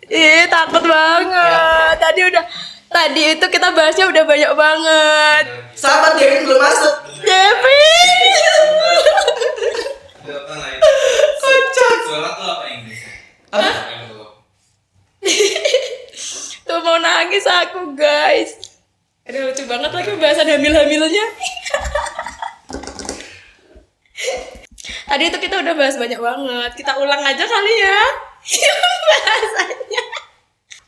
Ih, takut banget. Tadi itu kita bahasnya udah banyak banget. Sahabat Devin belum masuk. Devin. Kocak. Suara tuh apa Inggris? Apa? Tuh mau nangis aku, guys. Aduh, lucu banget lagi pembahasan hamil-hamilnya. Tadi itu kita udah bahas banyak banget. Kita ulang aja kali ya. Bahasanya.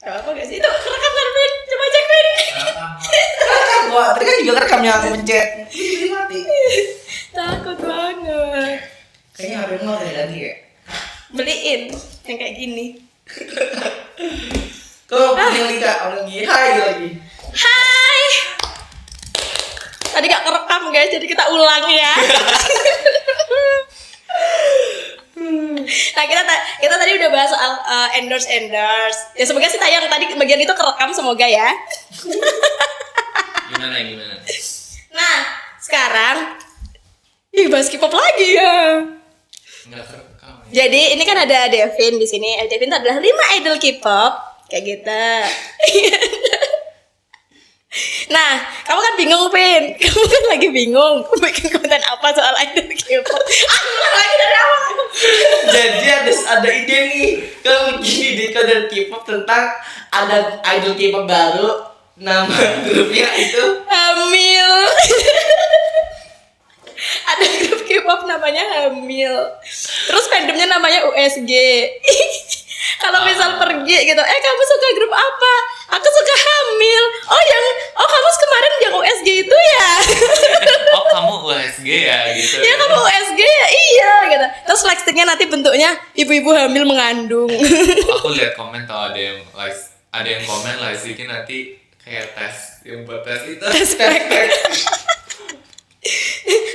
Gak apa gak sih? Itu rekam kan, Vin? Coba cek, Vin. Rekam gua. Tadi kan juga rekam yang aku pencet. Mati. Takut banget. Kayaknya HP gua udah ganti ya. Beliin yang kayak gini. Kok punya Lika orang gini. Hai lagi. Hai. Tadi gak kerekam, guys, jadi kita ulang ya. Nah, kita tadi udah bahas soal endorse. Ya semoga sih tayang tadi bagian itu kerekam, semoga ya. Gimana? Nah, sekarang bahas K-pop lagi ya. Enggak kerekam. Jadi ini kan ada Devin di sini. Devin itu adalah 5 idol K-pop kayak gitu. Nah, kamu kan bingung, Vin. Kamu kan lagi bingung bikin konten apa soal idol K-pop. Ulang lagi dari awal. Jadi ada ide nih. Kalau bikin ide konten K-pop tentang ada idol K-pop baru. Nama grupnya itu Hamil. Ada grup K-pop namanya Hamil. Terus fandomnya namanya USG. Kalau misal pergi gitu, kamu suka grup apa? Aku suka Hamil. Oh kamu kemarin yang USG itu ya? Oh, kamu USG ya gitu. Ya kamu USG ya, iya gitu. Terus flexingnya nanti bentuknya ibu-ibu hamil mengandung. Aku lihat komen tuh ada yang komen lah sih nanti kayak tes yang buat tes itu.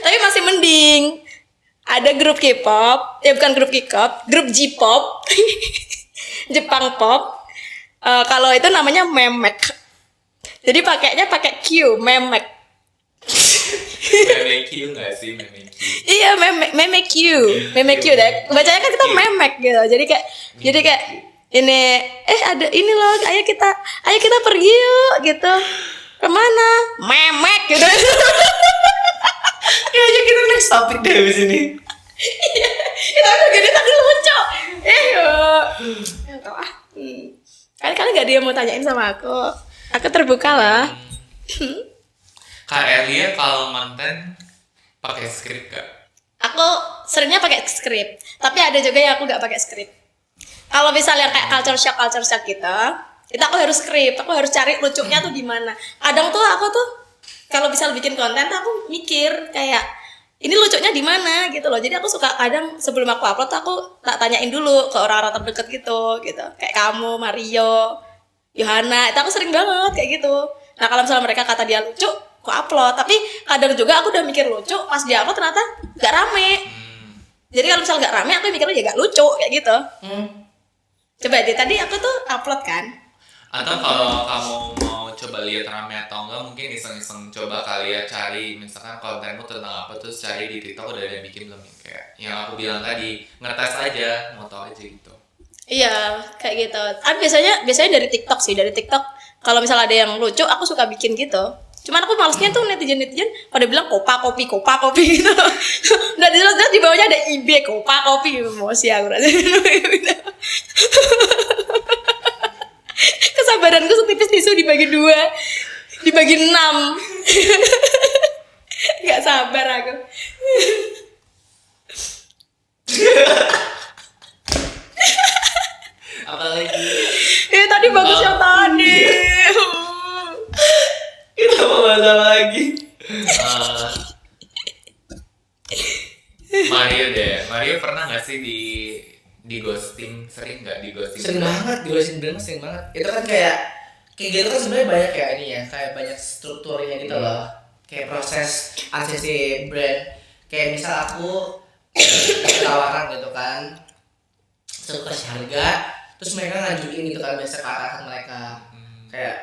Tapi masih mending. Ada grup K-pop, bukan grup K-pop, grup J-pop, Jepang pop. Kalau itu namanya memek. Jadi pakainya pakai Q, memek. Memek Q nggak sih memek Q? Iya, memek Q deh. Bacanya kan kita memek gitu. Jadi kayak ini ada ini loh, ayo kita pergi yuk gitu. Kemana? Memek gitu. kayaknya kita next topic deh di sini. Iya, itu udah gede tadi lucu. Kali nggak dia mau tanyain sama aku. Aku terbuka lah. Kak Elia kalau konten pakai skrip gak? Aku seringnya pakai skrip, tapi ada juga yang aku nggak pakai skrip. Kalau misalnya kayak culture shock gitu, itu aku harus skrip. Aku harus cari lucunya tuh di mana. Kadang tuh aku tuh kalau bisa bikin konten tuh aku mikir kayak ini lucunya di mana gitu loh. Jadi aku suka kadang sebelum aku upload tuh aku tak tanyain dulu ke orang-orang terdekat gitu. Kayak kamu, Mario, Yohana, itu aku sering banget kayak gitu. Nah, kalau misalnya mereka kata dia lucu, aku upload. Tapi kadang juga aku udah mikir lucu, pas dia upload ternyata gak rame. Jadi kalau misalnya gak rame, aku mikirnya ya gak lucu kayak gitu. Coba deh, tadi aku tuh upload kan. Atau kalau kamu mau coba lihat rame atau enggak, mungkin iseng-iseng coba kali ya cari misalkan kontenmu tentang apa, terus cari di TikTok udah ada yang bikin belum, kayak yang aku bilang tadi, ngetes aja, mau tau aja gitu. Iya, kayak gitu. Tapi biasanya dari TikTok sih, dari TikTok. Kalau misalnya ada yang lucu, aku suka bikin gitu. Cuman aku malesnya tuh netizen pada bilang kopa kopi gitu. Udah jelas di bawahnya ada IB kopa kopi, emosi aku rasanya. Kesabaranku setipis tisu dibagi 2, dibagi 6. Gak sabar aku. Apalagi Tadi bagus yang tadi. Kita mau bahas apa lagi? Mario pernah nggak sih di ghosting? Sering nggak di ghosting? Sering banget, di ghosting brand sering banget. Itu kan kayak gitu kan sebenarnya banyak kayak ini ya, kayak banyak strukturnya gitu loh. Kayak proses ACC brand. Kayak misal aku tawaran gitu kan, suka harga, terus mereka ngajuin gitu kan biasa ke atasan mereka. Kayak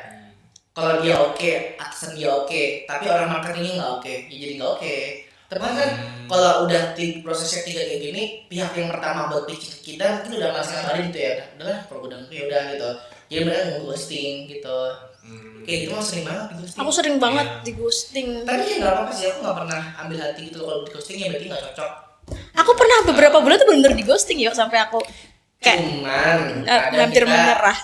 kalau dia oke, atasan dia oke, tapi orang marketingnya nggak oke, ya jadi nggak oke. Tapi kan kalau udah prosesnya tiga kayak gini, pihak yang pertama buat pitching ke kita mungkin udah ngasih kabarin gitu ya, udahlah kalau udah ya udah gitu. Jadi mereka nge-ghosting gitu. Kayak gitu mah sering banget di ghosting. Aku sering banget di ghosting. Tapi ya nggak apa-apa sih, aku nggak pernah ambil hati gitu loh kalau di ghosting ya berarti nggak cocok. Aku pernah beberapa bulan tuh bener-bener di ghosting ya sampai aku kayak Cuman kadang hampir kita- menyerah.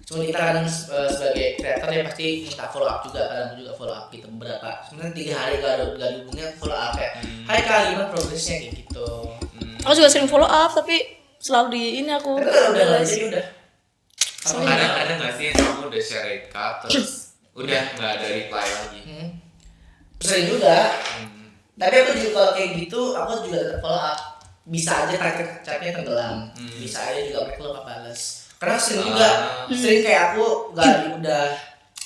Cuman kita kadang sebagai kreator ya pasti minta follow up juga, kadang juga follow up gitu beberapa. Sebenarnya 3 hari gak dihubungin follow up kayak, hai kak gimana progresnya kayak gitu. Aku juga sering follow up tapi selalu di ini aku. Tapi kalau udah nggak jadi udah. Kadang ada nggak sih yang kamu udah share rate card terus udah nggak ada reply lagi? Sering juga. Tapi aku juga kalau kayak gitu aku juga tetap follow up. Bisa aja chatnya tenggelam. Bisa aja juga mereka lupa balas. Karena sering juga, sering kayak aku gak udah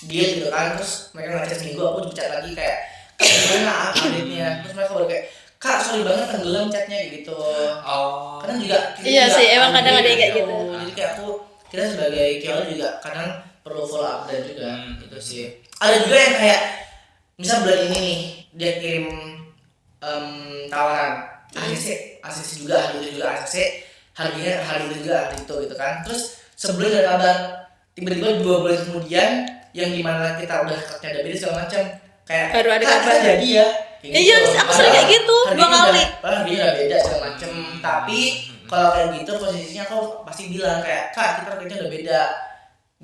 deal gitu kan, terus mereka ngechat seminggu aku chat lagi kayak kak gimana update-nya, terus mereka baru kayak kak sorry banget tenggelam chatnya gitu. Oh. Kadang juga kita Iya juga sih, emang kadang ada yang kayak gitu. gitu. Jadi kayak kita sebagai KOL juga kadang perlu follow up dan juga gitu sih. Ada juga yang kayak misal bulan ini nih dia kirim tawaran ACC juga hari itu juga ACC harganya hari itu juga hari itu gitu kan. Terus sebulan ada kabar, tiba-tiba 2 bulan kemudian yang dimana kita udah kerja beda segala macam kayak Baru ada "Kak, kabar." kita jadi ya kayak Iya, aku sering kayak gitu, 2 kali. Harganya udah beda segala macem. Tapi kalau kayak gitu posisinya aku pasti bilang kayak kak kita harganya udah beda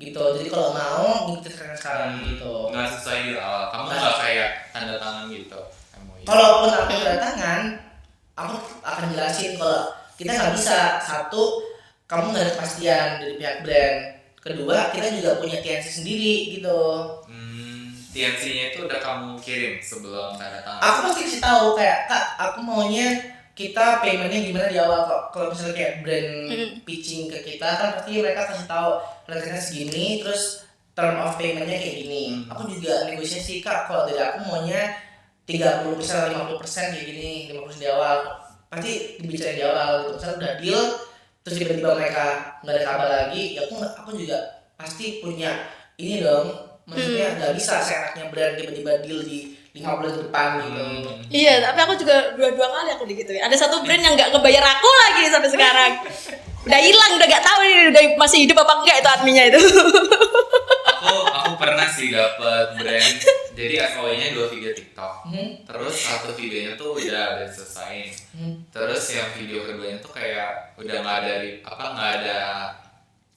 gitu. Jadi kalau mau ngikutin sekarang gitu. Nggak sesuai di awal. Kamu nggak kayak tanda tangan gitu. MOU. Kalaupun aku tanda tangan, aku akan jelasin kalau kita nggak bisa. Satu, kamu nggak ada kepastian dari pihak brand. Kedua, kita juga punya TNC sendiri gitu. TNC-nya itu udah kamu kirim sebelum tanda tangan. Aku pasti kasih tahu kayak kak, aku maunya kita paymentnya gimana di awal kok. Kalau misalnya kayak brand pitching ke kita kan pasti mereka kasih tahu harganya segini, terus term of paymentnya kayak gini. Aku juga negosiasi kak, kalau dari aku maunya 30% 50% kayak gini, 50% di awal. Pasti dibicarain di awal gitu. Misalnya udah deal, terus tiba-tiba mereka nggak ada kabar lagi, ya aku juga pasti punya ini dong. Maksudnya nggak bisa seenaknya brand tiba-tiba deal di 5 bulan ke depan gitu. Iya, tapi aku juga 2 kali aku digituin. Ada satu brand yang nggak ngebayar aku lagi sampai sekarang. Udah hilang, udah nggak tahu nih udah masih hidup apa enggak itu adminnya itu. Aku pernah sih dapet brand. Jadi FOI-nya 2 video TikTok. Terus satu videonya tuh udah selesai. Terus yang video keduanya tuh kayak udah nggak ada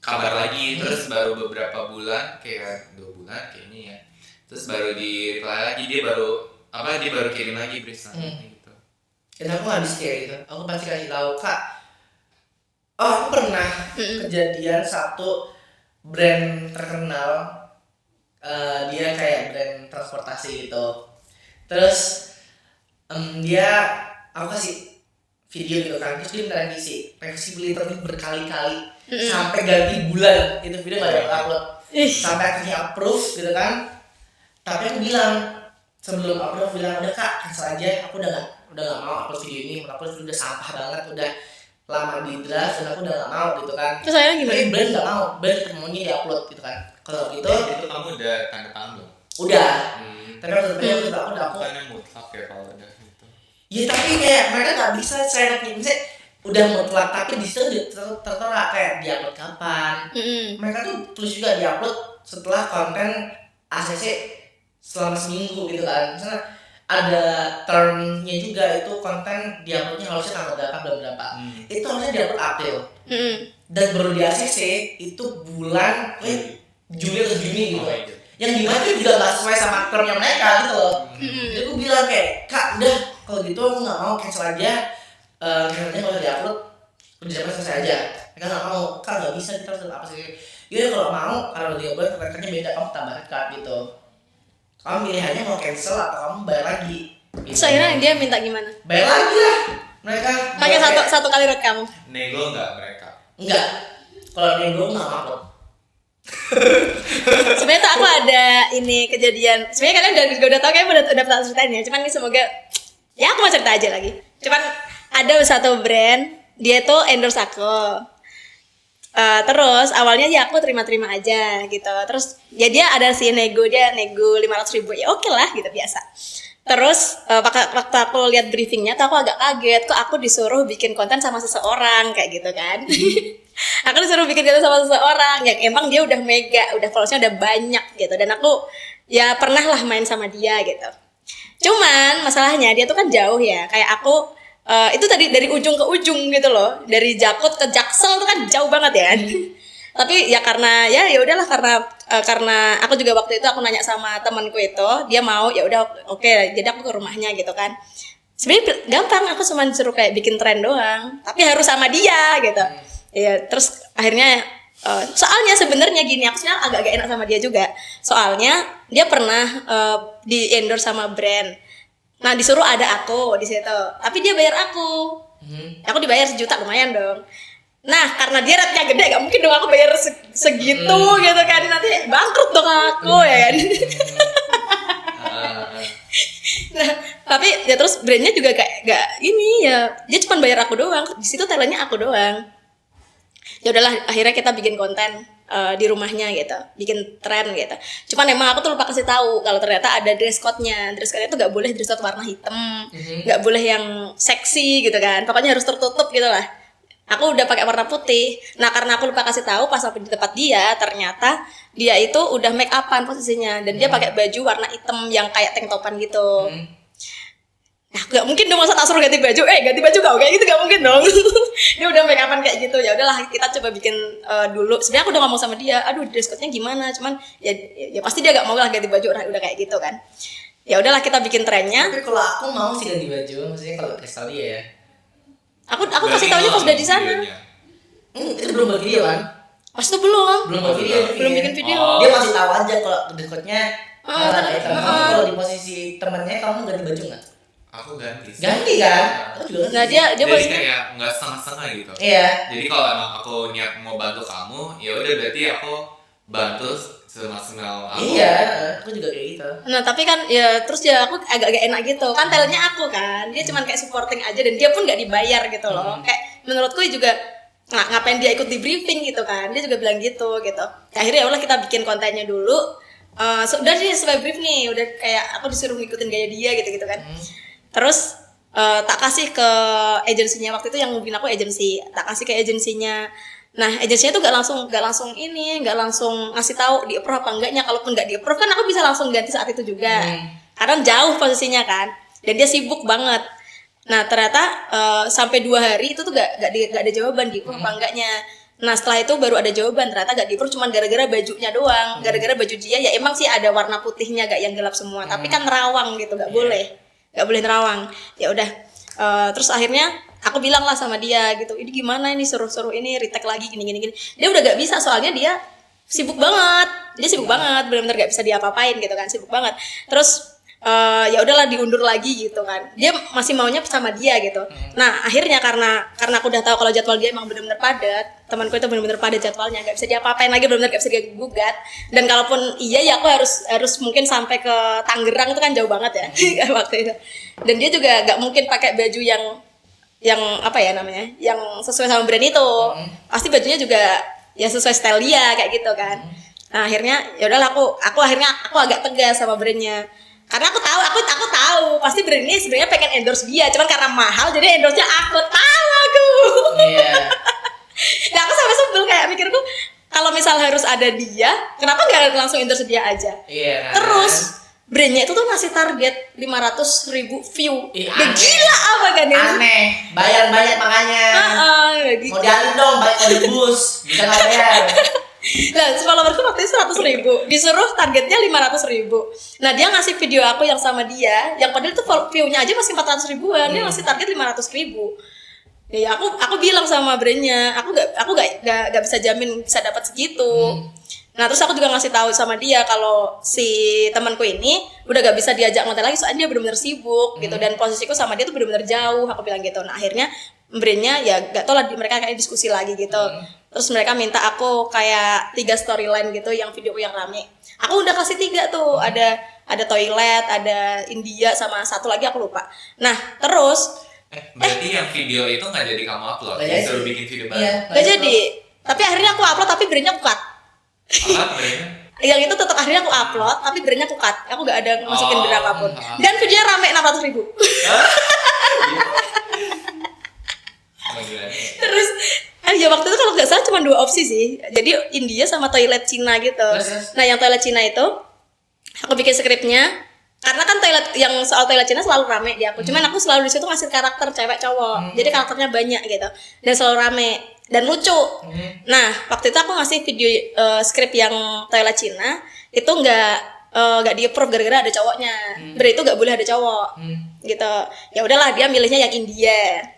kabar lagi. Terus baru beberapa bulan, kayak 2 bulan kayaknya ya. Terus baru di reply lagi, dia baru kirim lagi berisannya gitu. Dan aku nggak bisa kayak gitu. Aku pasti kasih tahu kak. Oh, aku pernah kejadian satu brand terkenal. Dia kayak brand transportasi gitu. Terus aku kasih video gitu kan. Terus dia minta revisi beli terus berkali-kali sampai ganti bulan itu video nggak ada upload. Sampai akhirnya approve gitu kan. Tapi aku bilang sebelum upload bilang udah kak cancel aja, aku udah nggak mau upload video ini, menurut aku udah sampah banget, udah lama di draft dan aku udah nggak mau gitu kan. Terus akhirnya gimana? Tapi brand nggak mau, brand maunya di upload gitu kan. Kalau gitu Itu kamu udah tanda tangan belum? udah. Tapi aku Bukannya mutlak ya kalau udah gitu. ya tapi kayak mereka nggak bisa seenaknya misalnya udah mutlak tapi di situ tertera kayak diupload kapan. Mereka tuh tulis juga diupload setelah konten ACC selama seminggu gitu kan. Misalnya ada termnya juga itu konten diuploadnya harusnya tanggal berapa. Itu harusnya diupload April. Dan baru di ACC itu bulan Juli atau Juni gitu. Yang dimana itu juga nggak sesuai sama termnya mereka gitu loh. Jadi aku bilang kayak kak udah kalau gitu aku nggak mau cancel aja. Cancel aja kalau diupload udah selesai aja. Mereka nggak mau, kak nggak bisa kita harus apa sih? Jadi kalau mau karena dia buat rekennya beda, kamu tambah card gitu. Kamu pilihannya mau cancel atau kamu bayar lagi. Gitu. Terus akhirnya dia minta gimana? Bayar lagi lah mereka. Pakai satu kali rate kamu. Nego nggak mereka? Enggak. Kalau nego nggak upload. Sebenarnya tuh aku ada ini kejadian. Sebenarnya kalian udah tahu kayak udah pernah ceritain ya. Cuman ini semoga ya aku mau cerita aja lagi. Cuman ada satu brand dia tuh endorse aku. Terus awalnya ya aku terima aja gitu. Terus ya dia ada si nego 500.000 ya oke lah gitu biasa. Terus waktu aku lihat briefingnya tuh aku agak kaget, kok aku disuruh bikin konten sama seseorang kayak gitu kan. Aku disuruh bikin konten sama seseorang yang emang dia udah mega, udah followersnya udah banyak gitu, dan aku ya pernah lah main sama dia gitu. Cuman masalahnya dia tuh kan jauh ya, kayak aku itu tadi dari ujung ke ujung gitu loh, dari Jakut ke Jaksel tuh kan jauh banget ya. Tapi ya karena ya udahlah, karena aku juga waktu itu aku nanya sama temanku itu, dia mau, ya udah oke, jadi aku ke rumahnya gitu kan. Sebenarnya gampang, aku cuma disuruh kayak bikin tren doang, tapi harus sama dia gitu. Ya terus akhirnya soalnya sebenarnya gini, aku sebenarnya agak enak sama dia juga. Soalnya dia pernah di endorse sama brand. Nah disuruh ada aku di situ, tapi dia bayar aku. Aku dibayar 1 juta, lumayan dong. Nah karena dia rate-nya gede, gak mungkin dong aku bayar segitu gitu kan, nanti bangkrut dong aku ya kan. Nah tapi ya terus brandnya juga kayak gak ini ya, dia cuma bayar aku doang, di situ talentnya aku doang. Ya udahlah, akhirnya kita bikin konten di rumahnya gitu, bikin tren gitu. Cuman emang aku tuh lupa kasih tahu kalau ternyata ada dress code-nya. Dress code-nya tuh gak boleh dress code warna hitam, gak boleh yang seksi gitu kan, pokoknya harus tertutup gitu lah. Aku udah pakai warna putih. Nah karena aku lupa kasih tahu, pas sampai di tempat dia, ternyata dia itu udah make upan posisinya, dan dia pakai baju warna hitam yang kayak tank topan gitu. Nah, gak mungkin dong masa tak suruh ganti baju, ganti baju kau kayak gitu, gak mungkin dong. Dia udah make upan kayak gitu. Ya udahlah, kita coba bikin dulu. Sebenarnya aku udah ngomong sama dia, aduh dress code-nya gimana, cuman ya pasti dia gak mau lah ganti baju, udah kayak gitu kan. Ya udahlah, kita bikin trennya. Tapi kalau aku mau sih ganti baju, maksudnya kalau kasih dia ya. Aku kasih taunya pas udah di sana. Itu belum buat video kan? Pas itu belum Belum buat video. belum bikin video. Dia masih tahu aja kalau dekotnya kalau di posisi temennya, kamu ganti baju nggak? Aku ganti sih. Ganti kan? Aku juga Nah dia Jadi baru kayak nggak setengah-setengah gitu. Iya. Jadi kalau emang aku niat mau bantu kamu, ya udah berarti aku bantu semaksimal aku. Iya, aku juga kayak gitu. Nah tapi kan ya terus ya aku agak enak gitu kan, talentnya aku kan, dia cuman kayak supporting aja dan dia pun nggak dibayar gitu loh. Kayak menurutku juga ngapain dia ikut di briefing gitu kan, dia juga bilang gitu. Akhirnya ya udah kita bikin kontennya dulu. Udah sih sesuai brief nih, udah kayak aku disuruh ngikutin gaya dia gitu kan. Terus tak kasih ke agensinya, waktu itu yang ngubungin aku agensi, tak kasih ke agensinya. Nah agensinya tuh gak langsung ngasih tahu di approve apa enggaknya. Kalaupun nggak di approve kan aku bisa langsung ganti saat itu juga, karena jauh posisinya kan, dan dia sibuk banget. Nah ternyata sampai 2 hari itu tuh gak ada jawaban di approve apa enggaknya. Nah setelah itu baru ada jawaban, ternyata gak di approve cuman gara-gara bajunya doang. Gara-gara baju dia ya emang sih ada warna putihnya, gak yang gelap semua, tapi kan nerawang gitu, gak boleh nerawang. Ya udah, terus akhirnya aku bilang lah sama dia gitu, ini gimana ini, suruh ini retake lagi gini. Dia udah gak bisa, soalnya dia sibuk banget, benar-benar gak bisa diapa-apain gitu kan, sibuk banget. Terus ya udahlah diundur lagi gitu kan, dia masih maunya sama dia gitu. Nah akhirnya karena aku udah tahu kalau jadwal dia emang benar-benar padat, temanku itu benar-benar padat jadwalnya, gak bisa diapa-apain lagi, benar-benar gak bisa digugat. Dan kalaupun iya ya aku harus mungkin sampai ke Tangerang, itu kan jauh banget ya waktu itu. Dan dia juga gak mungkin pakai baju yang apa ya namanya, yang sesuai sama brand itu. Pasti bajunya juga ya sesuai style dia kayak gitu kan. Nah akhirnya ya udahlah, aku akhirnya agak tegas sama brandnya, karena aku tahu pasti brand ini sebenarnya pengen endorse dia, cuman karena mahal jadi endorse-nya aku. Iya. Nah aku sampai sebel, kayak mikirku kalau misal harus ada dia, kenapa nggak langsung endorse dia aja? Iya. Terus brandnya itu tuh ngasih target 500.000 view. Aneh. Gila apa kan ya? Aneh, bayar banyak makanya. Mau dialih dong, bayar kode bus, bisa nggak bayar? Nah, followerku waktu itu 100.000, disuruh targetnya 500.000. Nah, dia ngasih video aku yang sama dia, yang padahal tuh view-nya aja masih 400 ribuan, dia ngasih target 500.000. Ya, aku bilang sama brandnya, aku gak bisa jamin bisa dapat segitu. Nah, terus aku juga ngasih tahu sama dia kalau si temanku ini udah gak bisa diajak ngonten lagi, soalnya dia benar-benar sibuk gitu, dan posisiku sama dia tuh benar-benar jauh, aku bilang gitu. Nah, akhirnya brandnya ya gak tau lah, mereka kayak diskusi lagi gitu. Terus mereka minta aku kayak 3 storyline gitu, yang videoku yang rame. Aku udah kasih 3 tuh, ada toilet, ada India, sama satu lagi aku lupa. Nah, terus Berarti yang video itu nggak jadi kamu upload, Nggak jadi. disuruh bikin video baru. Iya. gak jadi. Tapi akhirnya aku upload, tapi brandnya cut. Apa brandnya? yang itu tetap akhirnya aku upload, tapi brandnya aku cut. Aku nggak ada masukin brand apapun. Ah. Dan videonya rame 600.000. Oh, gila nih. Terus ya waktu itu kalau nggak salah cuma 2 opsi sih. Jadi India sama toilet Cina gitu. Terus? Nah yang toilet Cina itu aku bikin skripnya karena kan toilet yang soal toilet Cina selalu rame di aku. Cuman aku selalu di situ ngasih karakter cewek cowok. Jadi karakternya banyak gitu dan selalu rame dan lucu. Nah waktu itu aku ngasih video skrip yang toilet Cina itu nggak di approve gara-gara ada cowoknya. Berarti itu nggak boleh ada cowok gitu. Ya udahlah dia milihnya yang India.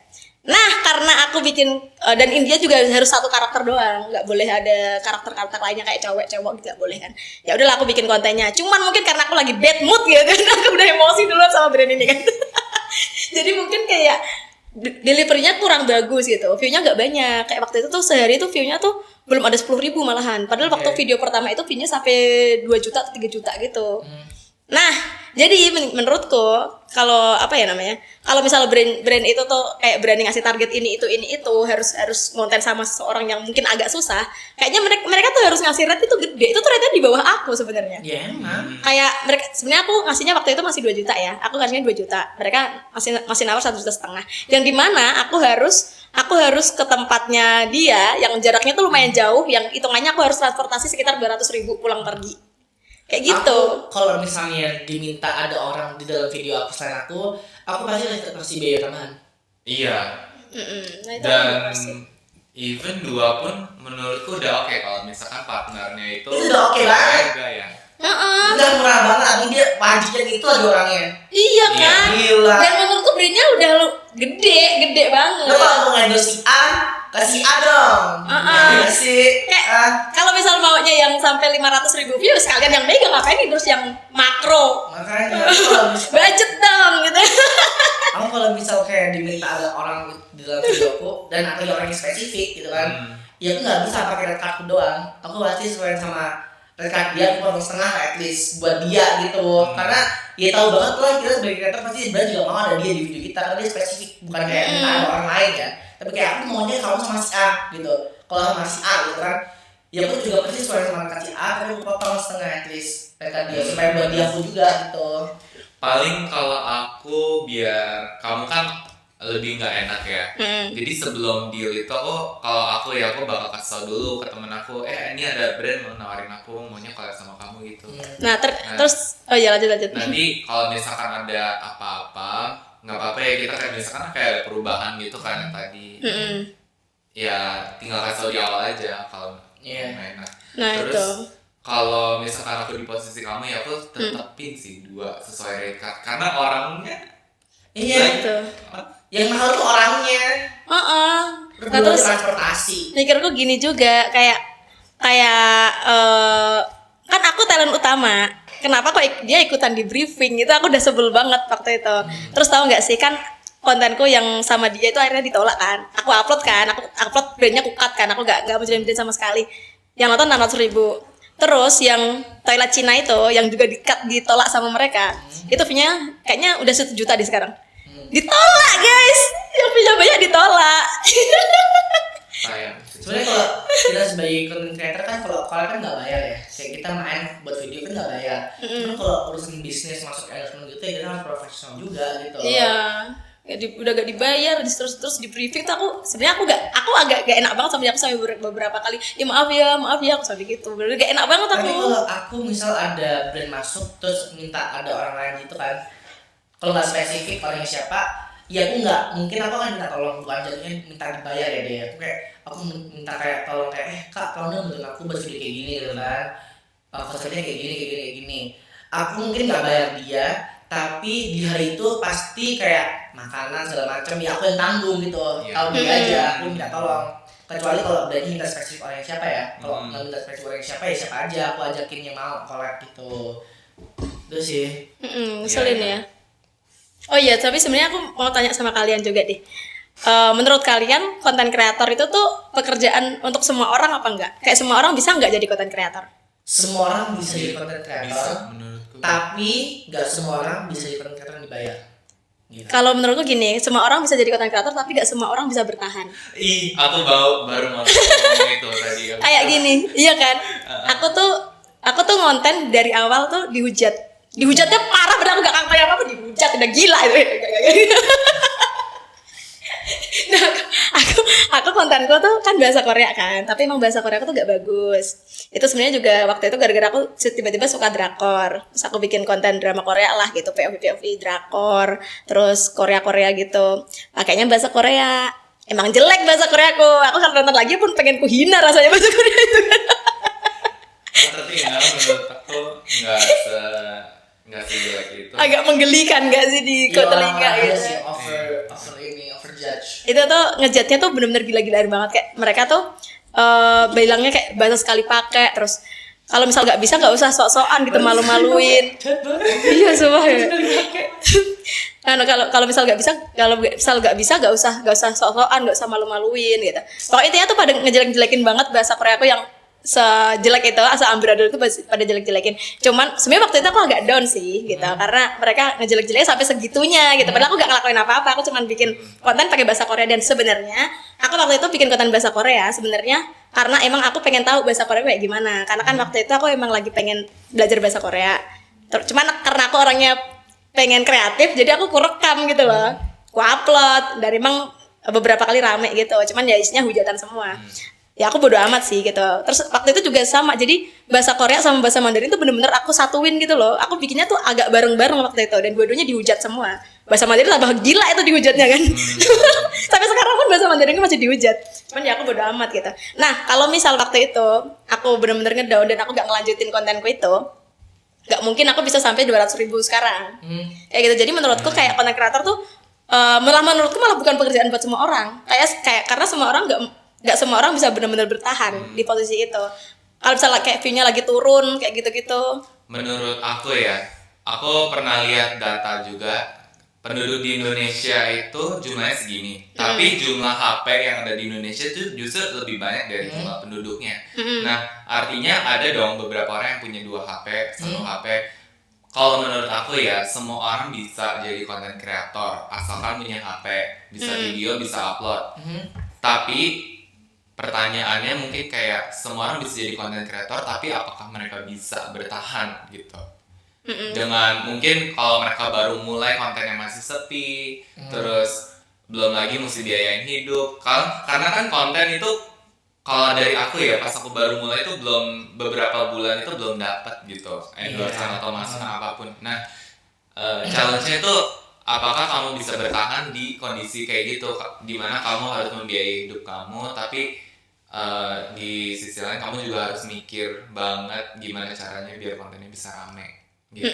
Nah, karena aku bikin dan India juga harus satu karakter doang, nggak boleh ada karakter-karakter lainnya kayak cowok-cowok gitu, nggak boleh kan? Ya udahlah aku bikin kontennya. Cuman mungkin karena aku lagi bad mood gitu, aku udah emosi duluan sama brand ini kan. Jadi mungkin kayak deliverynya kurang bagus gitu, view-nya nggak banyak. Kayak waktu itu tuh sehari tuh view-nya tuh belum ada 10.000 malahan. Padahal waktu video pertama itu view-nya sampai 2 juta atau 3 juta gitu. Nah, jadi menurutku kalau apa ya namanya? Kalau misalnya brand itu tuh kayak berani ngasih target ini itu harus konten sama seseorang yang mungkin agak susah. Kayaknya mereka tuh harus ngasih rate itu gede. Itu tuh rate-nya di bawah aku sebenarnya. Ya emang. Kayak mereka sebenarnya aku ngasihnya waktu itu masih 2 juta ya. Aku ngasihnya 2 juta. Mereka masih nawar 1,5 juta. Yang dimana aku harus ke tempatnya dia yang jaraknya tuh lumayan jauh, yang hitungannya aku harus transportasi sekitar 200.000 pulang pergi. Kayak gitu. Aku kalau misalnya diminta ada orang di dalam video aku selain aku pasti kasih biaya tambahan. Iya. Nah, itu Dan pasti. even 2 pun menurutku udah oke kalau misalkan partnernya itu Itu udah oke banget. harga ya. Udah murah banget, tapi dia wajibnya gitu aja orangnya. Iya kan? Gila. Dan menurutku brandnya udah gede banget. Lo kalau mau endorse si A, kasih A dong. Ya sih. Kayak kalau misal maunya yang sampai 500.000 views, sekalian yang mega ngapain terus yang makro? Makanya kalau misal, Budget dong gitu. aku kalau misal kayak diminta ada orang di dalam videoku dan ada orang yang spesifik gitu kan, ya aku nggak bisa pakai red card doang. Aku pasti sesuai sama red card dia, aku potong setengah at least buat dia gitu. Karena ya tahu banget lah kita sebagai creator pasti sebenarnya juga mau ada dia di video kita karena dia spesifik, bukan kayak minta ada orang lain ya. Tapi kayak aku maunya kalau sama si A gitu. Kalau sama si A gitu kan, ya aku juga pasti sesuai sama red card si A, tapi aku potong setengah at least red card dia supaya buat dia aku juga gitu. Paling kalau aku biar kamu kan lebih nggak enak ya. Jadi sebelum deal itu kalau aku bakal kasih tau dulu ke temen aku, ini ada brand mau nawarin aku, maunya collab sama kamu gitu. Nah, terus oh iya lanjut. Nanti kalau misalkan ada apa-apa, nggak apa-apa ya, kita kayak misalkan kayak ada perubahan gitu kan yang tadi. Ya tinggal kasih tau di awal aja kalau nggak enak. Nah, Terus itu. kalau misalkan aku di posisi kamu ya aku tetepin sih 2 sesuai rate card karena orangnya Iya. Gitu. Yang mahal tuh orangnya. Nah, Terus terus transportasi. mikirku gini juga kayak kan aku talent utama. Kenapa kok dia ikutan di briefing gitu? Aku udah sebel banget waktu itu. Terus tahu nggak sih kan kontenku yang sama dia itu akhirnya ditolak kan? Aku upload brandnya aku cut kan? Aku nggak menjalin brand sama sekali. Yang nonton 600.000. Terus yang toilet Cina itu yang juga ditolak sama mereka, itu view-nya kayaknya udah 1 juta di sekarang. Ditolak guys, yang punya banyak ditolak. sayang. Sebenarnya kalau kita sebagai content creator kan kalau kalian kan nggak bayar ya, kayak kita main buat video kan nggak bayar. Cuma kalau urusan bisnis masuk endorsement gitu ya kita harus profesional juga gitu. Iya, udah gak dibayar, terus di briefing tuh aku sebenarnya aku agak gak enak banget sama dia. Aku sampai beberapa kali, ya maaf ya aku sampai gitu, bener gak enak banget aku. Tapi kalau aku misal ada brand masuk terus minta ada orang lain gitu kan, kalau nggak spesifik orangnya siapa, ya aku nggak mungkin aku kan minta tolong, bukan jadinya minta dibayar ya dia. Aku minta kayak tolong kayak kak tolong dong bantuin aku buat video kayak gini gitu kan, konsepnya kayak gini. Aku mungkin nggak bayar dia, tapi di hari itu pasti kayak makanan segala macam ya aku yang tanggung gitu. Tahu dia aja, aku minta tolong. Kecuali kalau berarti minta spesifik orang yang siapa ya. Kalau nggak minta spesifik orang yang siapa ya siapa aja aku ajakin yang mau collab gitu. Itu sih. Ngeselin ya. Oh iya, tapi sebenarnya aku mau tanya sama kalian juga deh. Menurut kalian konten kreator itu tuh pekerjaan untuk semua orang apa enggak? Kayak semua orang bisa nggak jadi konten kreator? Semua orang bisa jadi konten Bisa kreator, menurutku. tapi nggak semua orang bisa jadi konten kreator yang dibayar. Gitu. Kalau menurutku gini, semua orang bisa jadi konten kreator tapi nggak semua orang bisa bertahan. Aku baru mau ngomong itu tadi. Kayak gini, iya kan? Aku aku tuh ngonten dari awal tuh dihujatnya parah, bener aku gak ngapain apa-apa dihujat, udah gila itu. Nah, aku kontenku tuh kan bahasa Korea kan, tapi emang bahasa Korea aku tuh gak bagus. Itu sebenarnya juga waktu itu gara-gara aku tiba-tiba suka drakor, terus aku bikin konten drama Korea lah gitu, POV drakor, terus Korea gitu, pakainya bahasa Korea. Emang jelek bahasa Koreaku, aku kalau nonton lagi pun pengen kuhina rasanya bahasa Korea itu kan. Tapi menurut aku nggak sejelek itu. Agak menggelikan gak sih di telinga Iya, gitu. sih over judge. Itu tuh ngejatnya tuh bener-bener gila-gilaan banget, kayak mereka tuh bilangnya kayak bahasa sekali pakai, terus kalau misal nggak bisa nggak usah sok-sokan gitu, malu-maluin. Iya sumpah ya. Kalau misal nggak bisa nggak usah sok-sokan, nggak usah malu-maluin gitu. Pokoknya intinya tuh pada ngejelek-jelekin banget bahasa Korea aku yang sejelek itu, amburadul itu pada jelek-jelekin. Cuman sebenarnya waktu itu aku agak down sih gitu, karena mereka ngejelek-jelekin sampai segitunya gitu. Padahal aku gak ngelakuin apa-apa, aku cuman bikin konten pakai bahasa Korea. Dan sebenarnya aku waktu itu bikin konten bahasa Korea sebenarnya karena emang aku pengen tahu bahasa Korea kayak gimana. Karena kan waktu itu aku emang lagi pengen belajar bahasa Korea. Cuman karena aku orangnya pengen kreatif, jadi aku rekam gitu loh, aku upload. Dan emang beberapa kali rame gitu, cuman ya isinya hujatan semua. Ya aku bodo amat sih gitu. Terus waktu itu juga sama, jadi bahasa Korea sama bahasa Mandarin tuh bener-bener aku satuin gitu loh. Aku bikinnya tuh agak bareng-bareng waktu itu, dan dua-duanya dihujat semua. Bahasa Mandarin tambah gila itu dihujatnya kan. Sampai sekarang pun bahasa Mandarinnya masih dihujat. Cuman ya aku bodo amat gitu. Nah kalau misal waktu itu aku bener-bener ngedown dan aku gak ngelanjutin kontenku itu, gak mungkin aku bisa sampai 200.000 sekarang. Kayak gitu. Jadi menurutku kayak content creator tuh menurutku malah bukan pekerjaan buat semua orang. Kayak karena semua orang nggak semua orang bisa benar-benar bertahan di posisi itu. Kalau misalnya kayak view-nya lagi turun kayak gitu-gitu. Menurut aku ya, aku pernah lihat data juga, penduduk di Indonesia itu jumlahnya segini, tapi jumlah HP yang ada di Indonesia itu justru lebih banyak dari jumlah penduduknya. Nah, artinya ada dong beberapa orang yang punya 2 HP, 1 HP. Kalau menurut aku ya, semua orang bisa jadi content creator asalkan punya HP, bisa video, bisa upload. Tapi pertanyaannya mungkin kayak semua orang bisa jadi content creator, tapi apakah mereka bisa bertahan gitu? Dengan mungkin kalau mereka baru mulai kontennya masih sepi, terus belum lagi mesti biayain hidup. Karena kan konten itu kalau dari aku ya, pas aku baru mulai itu belum beberapa bulan itu belum dapat gitu endorsean atau masukan apapun. Nah, challenge-nya itu apakah kamu bisa bertahan di kondisi kayak gitu, dimana kamu harus membiayai hidup kamu, tapi di sisi lain kamu juga harus mikir banget gimana caranya biar kontennya bisa rame gitu.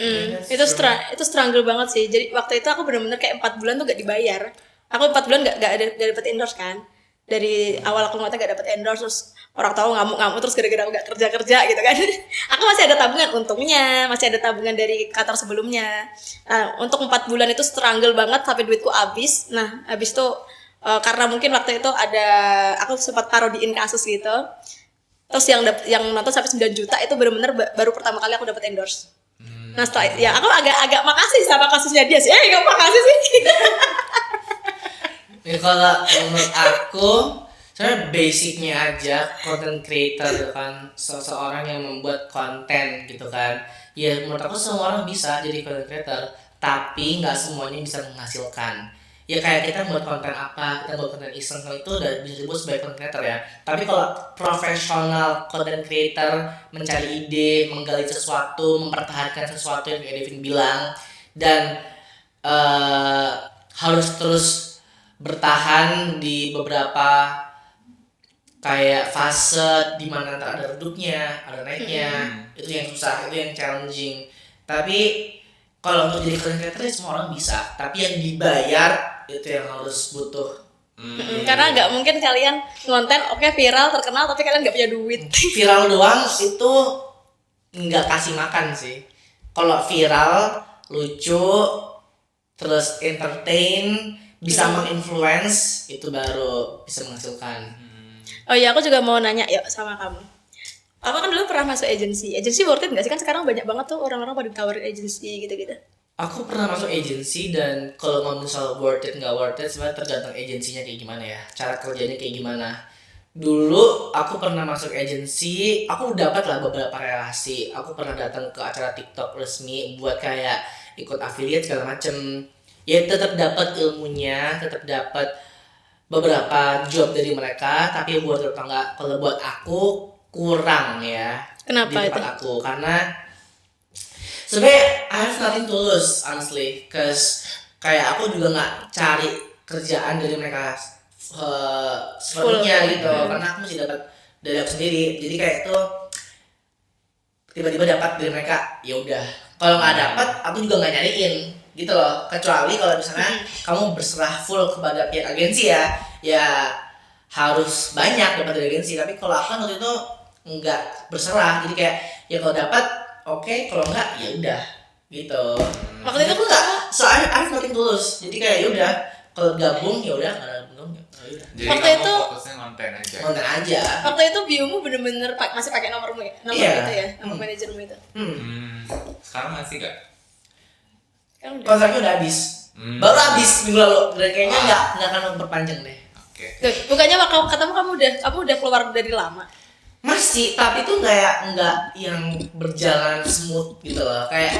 Itu struggle banget sih. Jadi waktu itu aku benar-benar kayak 4 bulan tuh gak dibayar. Aku 4 bulan gak dapet endorse kan. Dari awal aku ngonten gak dapet endorse, terus orang tahu ngamuk-ngamuk terus gara-gara aku gak kerja gitu kan. Aku masih ada tabungan, untungnya masih ada tabungan dari kantor sebelumnya. Nah, untuk 4 bulan itu struggle banget sampai duitku habis. Nah, habis tuh karena mungkin waktu itu aku sempat parodiin kasus gitu. Terus yang nonton sampai 9 juta itu benar-benar baru pertama kali aku dapat endorse. Nah, setelah ya aku agak makasih sama kasusnya dia sih. Enggak makasih sih. Ya kalau menurut aku, sebenarnya basicnya aja content creator itu kan seseorang yang membuat konten gitu kan. Ya menurut aku semua orang bisa jadi content creator, tapi nggak semuanya bisa menghasilkan. Ya kayak kita buat konten apa, kita buat konten iseng itu udah bisa disebut sebagai content creator ya. Tapi kalau profesional content creator mencari ide, menggali sesuatu, mempertahankan sesuatu yang kayak Devin bilang, dan harus terus bertahan di beberapa kayak fase di mana ada redupnya, ada naiknya, itu yang susah, itu yang challenging. Tapi kalau untuk jadi content creator semua orang bisa, tapi yang dibayar itu yang harus butuh. Karena nggak mungkin kalian ngonten viral terkenal tapi kalian nggak punya duit. Viral doang itu nggak kasih makan sih. Kalau viral, lucu, terus entertain, bisa menginfluence, itu baru bisa menghasilkan. Oh iya, aku juga mau nanya yuk sama kamu. Aku kan dulu pernah masuk agency worth it nggak sih? Kan sekarang banyak banget tuh orang-orang pada tawarin agency gitu-gitu. Aku pernah masuk agency, dan kalau ngomong soal worth it nggak worth it sebenarnya tergantung agensinya kayak gimana ya, cara kerjanya kayak gimana. Dulu aku pernah masuk agensi, aku dapat lah beberapa relasi. Aku pernah datang ke acara TikTok resmi buat kayak ikut affiliate segala macem. Ya tetap dapat ilmunya, tetap dapat beberapa job dari mereka, tapi buat tetangga kalau buat aku kurang ya. Kenapa di tempat itu? aku karena sebenarnya I have nothing to lose honestly, cause kayak aku juga nggak cari kerjaan dari mereka sepenuhnya gitu, karena aku masih dapat dari aku sendiri. Jadi kayak itu tiba-tiba dapat dari mereka, ya udah. Kalau nggak dapat, aku juga nggak nyariin gitu loh. Kecuali kalau misalnya kamu berserah full kepada pihak agensi ya harus banyak dapat dari agensi. Tapi kalau aku kan waktu itu nggak berserah, jadi kayak ya kalau dapat oke, kalau nggak ya udah gitu. Waktu itu aku nggak, so I have nothing to lose. Jadi kayak ya udah, kalau gabung ya udah, nggak gabung ya udah. Jadi Waktu kamu itu- fokusnya konten aja. Konten aja. Waktu itu biomu bener-bener masih pakai nomormu ya? Nomor Iya. itu ya? Nomor manajermu itu? Sekarang masih gak? Kan udah. Kontraknya udah habis. Baru habis minggu lalu. Dan kayaknya nggak akan berpanjang deh. Oke. Tuh, bukannya waktu ketemu kamu udah keluar dari lama? Masih, tapi tuh nggak yang berjalan smooth gitu loh. Kayak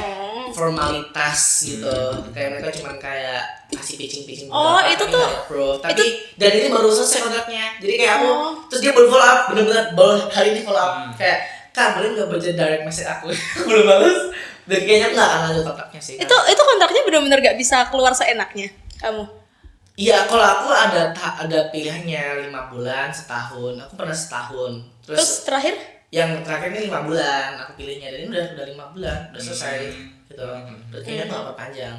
formalitas gitu. Kayak mereka cuman kayak kasih pitching Oh, beberapa, itu tapi tuh- nggak approve. Tapi dan ini baru selesai kontraknya. Jadi kayak aku Oh. terus dia baru follow up, bener-bener baru hari ini follow up. Kayak Kak, boleh nggak baca direct message aku? Aku belum balas. Dan kayaknya aku nggak akan lanjut kontraknya sih. Itu kontraknya bener-bener gak bisa keluar seenaknya kamu? Iya, kalau aku ada pilihannya 5 bulan, setahun. Aku pernah setahun. Terus terakhir? Yang terakhir ini 5 bulan aku pilihnya, dan ini udah 5 bulan, udah selesai gitu. Berarti kayaknya nggak perpanjang.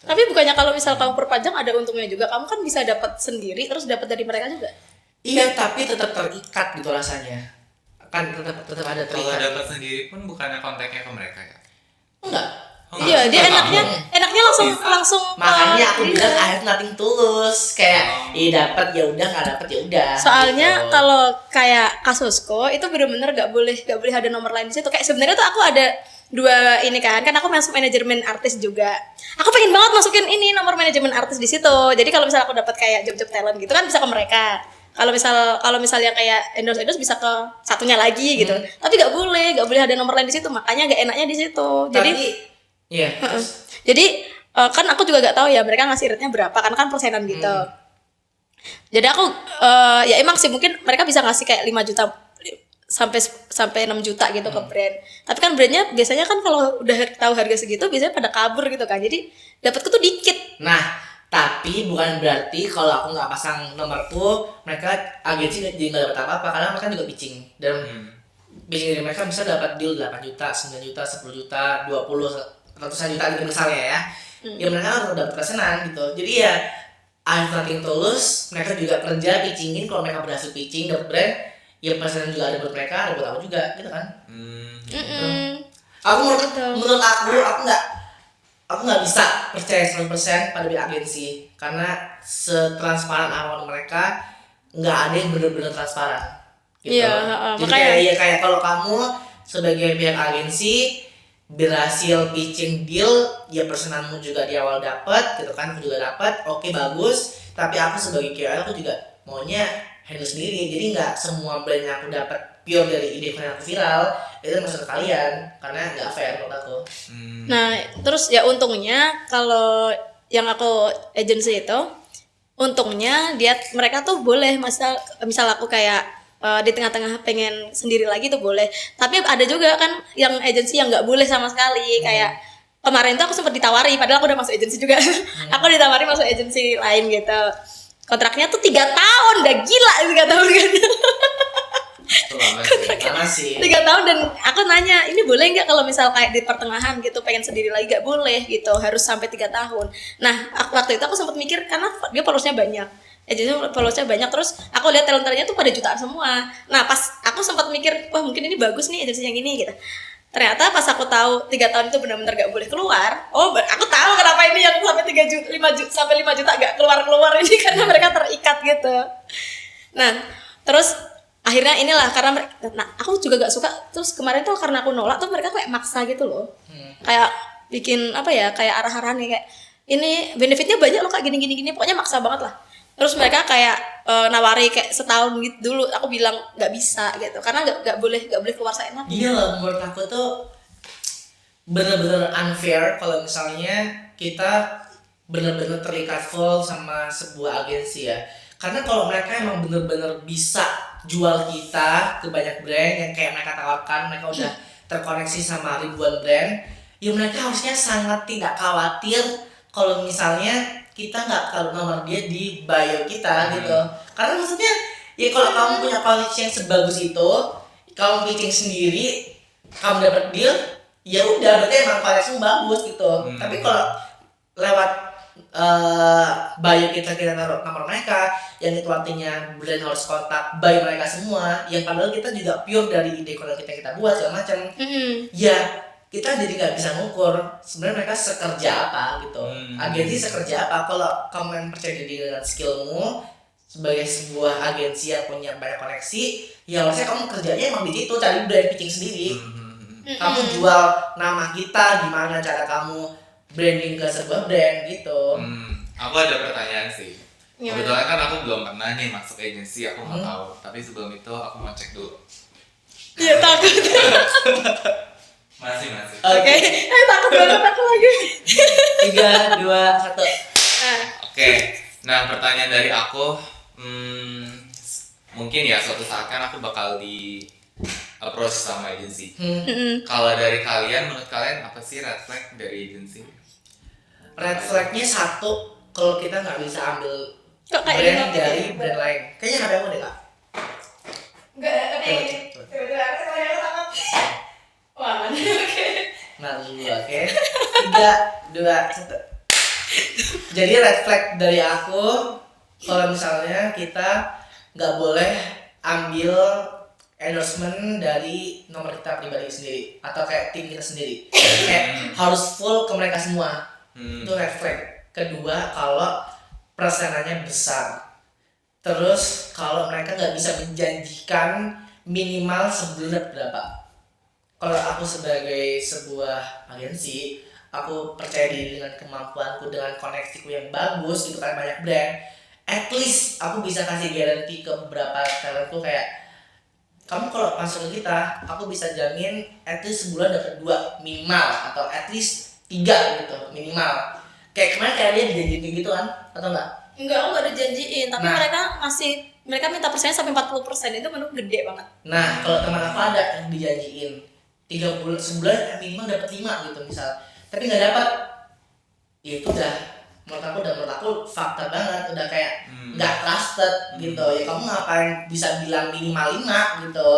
Tapi bukannya kalau misal kamu perpanjang ada untungnya juga, kamu kan bisa dapat sendiri terus dapat dari mereka juga. Iya, tapi tetap terikat gitu rasanya. Kan tetap ada Kalau terikat. dapat sendiri pun bukannya kontaknya ke mereka ya? Enggak. Oh, Iya, dia ke enaknya kamu? langsung Makanya aku iya. bilang I have nothing to lose. Kayak dapat ya udah, nggak dapat ya udah. Soalnya gitu. kalau kayak kasusku itu bener-bener gak boleh ada nomor lain di situ. Kayak sebenarnya tuh aku ada dua ini kan aku masuk manajemen artis juga. Aku pengen banget masukin ini nomor manajemen artis di situ. Jadi kalau misalnya aku dapat kayak job-job talent gitu kan bisa ke mereka. Kalau misalnya kayak endorse bisa ke satunya lagi gitu. Tapi gak boleh ada nomor lain di situ. Makanya gak enaknya di situ. Jadi iya. jadi kan aku juga gak tahu ya mereka ngasih rate-nya berapa kan persenan gitu. Jadi aku ya emang sih mungkin mereka bisa ngasih kayak 5 juta sampai 6 juta gitu ke brand. Tapi kan brandnya biasanya kan kalau udah tahu harga segitu biasanya pada kabur gitu kan. Jadi dapatku tuh dikit. Nah, tapi bukan berarti kalau aku nggak pasang nomorku, mereka agensi jadi nggak dapat apa-apa, karena mereka juga pitching. Dan pitching dari mereka bisa dapat deal 8 juta, 9 juta, 10 juta, 20, ratusan juta gitu misalnya ya. Ya mereka harus dapat kesenangan gitu. Jadi ya I have nothing to lose. Mereka juga kerja pitchingin, kalau mereka berhasil pitching dapat brand, ya persenan juga ada buat mereka, ada buat aku juga gitu kan. Aku menurut aku nggak bisa percaya 100% pada pihak agensi, karena setransparan awal mereka nggak ada yang benar-benar transparan gitu. Iya, Jadi makanya kayak kalau kamu sebagai pihak agensi berhasil pitching deal, ya persenanmu juga di awal dapat gitu kan, aku juga dapat, oke bagus. Tapi aku sebagai KOL aku juga maunya handle sendiri, jadi nggak semua brand yang aku dapat pure dari ide yang aku viral itu masuk ke kalian, karena nggak fair menurut aku. Nah, terus ya untungnya kalau yang aku agency itu untungnya mereka tuh boleh misal aku kayak di tengah-tengah pengen sendiri lagi tuh boleh. Tapi ada juga kan yang agensi yang nggak boleh sama sekali. Kayak kemarin tuh aku sempat ditawari, padahal aku udah masuk agensi juga. Aku ditawari masuk agensi lain gitu. Kontraknya tuh 3 tahun, udah gila 3 tahun kan. Itu lama sih. Karena sih 3 tahun dan aku nanya ini boleh nggak kalau misal kayak di pertengahan gitu pengen sendiri lagi, nggak boleh gitu, harus sampai 3 tahun. Nah waktu itu aku sempat mikir karena dia followersnya banyak, followersnya banyak, terus aku lihat talent-talentnya tuh pada jutaan semua. Nah pas aku sempat mikir wah mungkin ini bagus nih agensi yang ini gitu. Ternyata pas aku tahu 3 tahun itu benar-benar gak boleh keluar, aku tahu kenapa ini yang sampai 5 juta gak keluar ini karena mereka terikat gitu. Nah terus akhirnya inilah karena aku juga gak suka. Terus kemarin tuh karena aku nolak tuh mereka kayak maksa gitu loh, kayak bikin apa ya, kayak arah-arahan nih kayak ini benefitnya banyak loh kak, gini pokoknya maksa banget lah. Terus mereka kayak nawari kayak setahun gitu dulu. Aku bilang nggak bisa gitu, karena nggak boleh keluar seenaknya. Iya loh, menurut aku tuh bener-bener unfair kalau misalnya kita bener-bener terikat full sama sebuah agensi ya. Karena kalau mereka emang bener-bener bisa jual kita ke banyak brand yang kayak mereka tawarkan, mereka udah terkoneksi sama ribuan brand, ya mereka harusnya sangat tidak khawatir kalau misalnya kita nggak taruh nomor dia di bio kita gitu. Karena maksudnya ya kalau kamu punya koneksi yang sebagus itu, kamu pitching sendiri, kamu dapat deal, ya udah berarti emang koneksimu bagus gitu. Tapi kalau lewat bio kita taruh nomor mereka, yang itu artinya brand harus kontak bio mereka semua, yang padahal kita juga pure dari ide kalau kita buat segala macam. Ya kita jadi nggak bisa ngukur sebenarnya mereka sekerja apa gitu. Agensi sekerja apa. Kalau kamu yang percaya diri dengan skillmu sebagai sebuah agensi yang punya banyak koneksi, ya harusnya kamu kerjanya emang di situ, cari brand pitching sendiri. Kamu jual nama kita, gimana cara kamu branding ke sebuah brand gitu. Aku ada pertanyaan sih. Gimana? Kebetulan kan aku belum pernah nih masuk agensi, aku mau tahu. Tapi sebelum itu aku mau cek dulu. Iya takut. Masih. Oke. Takut banget aku lagi. 3, 2, 1. Nah, Oke. Nah, pertanyaan dari aku, mungkin ya suatu saat kan aku bakal di approach sama agensi. Kalau dari kalian, menurut kalian apa sih red flag dari agensi? Red flagnya satu, kalau kita nggak bisa ambil Kok kayak brand gitu? dari brand lain. Kayaknya ada aku deh kak. enggak ada ini. Tiba-tiba aku takut. Wah, mana? Oke. Nah dulu oke. 3, 2, 1. Jadi red flag dari aku, kalau misalnya kita nggak boleh ambil endorsement dari nomor kita pribadi sendiri atau kayak tim kita sendiri. Kayak harus full ke mereka semua. Itu red flag. Kedua, kalau persenannya besar. Terus kalau mereka nggak bisa menjanjikan minimal sebulan berapa. Kalau aku sebagai sebuah agensi, aku percaya diri dengan kemampuanku, dengan koneksiku yang bagus gitu kan, banyak brand. At least aku bisa kasih garansi ke beberapa talentku kayak, kamu kalau masuk ke kita, aku bisa jamin at least sebulan dapat 2 minimal, atau at least 3 gitu minimal. Kayak kemarin kayak dia dijanjiin kayak gitu kan, atau enggak? Enggak, aku nggak dijanjiin, tapi Nah. mereka minta persennya sampai 40%, itu menurut gede banget. Nah, kalau teman aku ada yang dijanjiin 3 bulan, sebulan minimal dapat 5 gitu misal, tapi nggak dapat, ya itu udah menurut aku fakta banget, udah kayak nggak trusted gitu. Ya kamu ngapain bisa bilang minimal 5 gitu.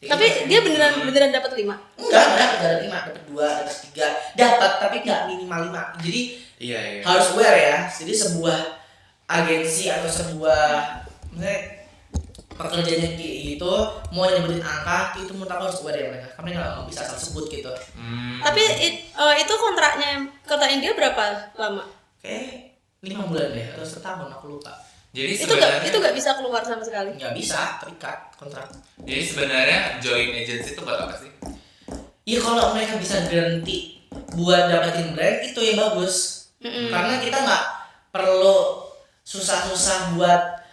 Tapi dia beneran dapat 5. Enggak dapat 5, dapat 2, dapat 3, dapat tapi nggak minimal 5. Jadi Iya. harus aware ya. Jadi sebuah agensi atau sebuah pekerjaannya kayak gitu mau nyebutin angka itu menurut aku harus aware ya mereka. Kami nggak bisa asal sebut gitu. Tapi itu kontraknya dia berapa lama? Kayak 5 bulan deh atau setahun aku lupa. Jadi Itu sebenarnya nggak bisa keluar sama sekali. Nggak bisa terikat kontrak. Jadi sebenarnya join agency itu buat apa sih? Iya kalau mereka bisa garanti buat dapetin brand itu ya bagus. Karena kita nggak perlu susah-susah buat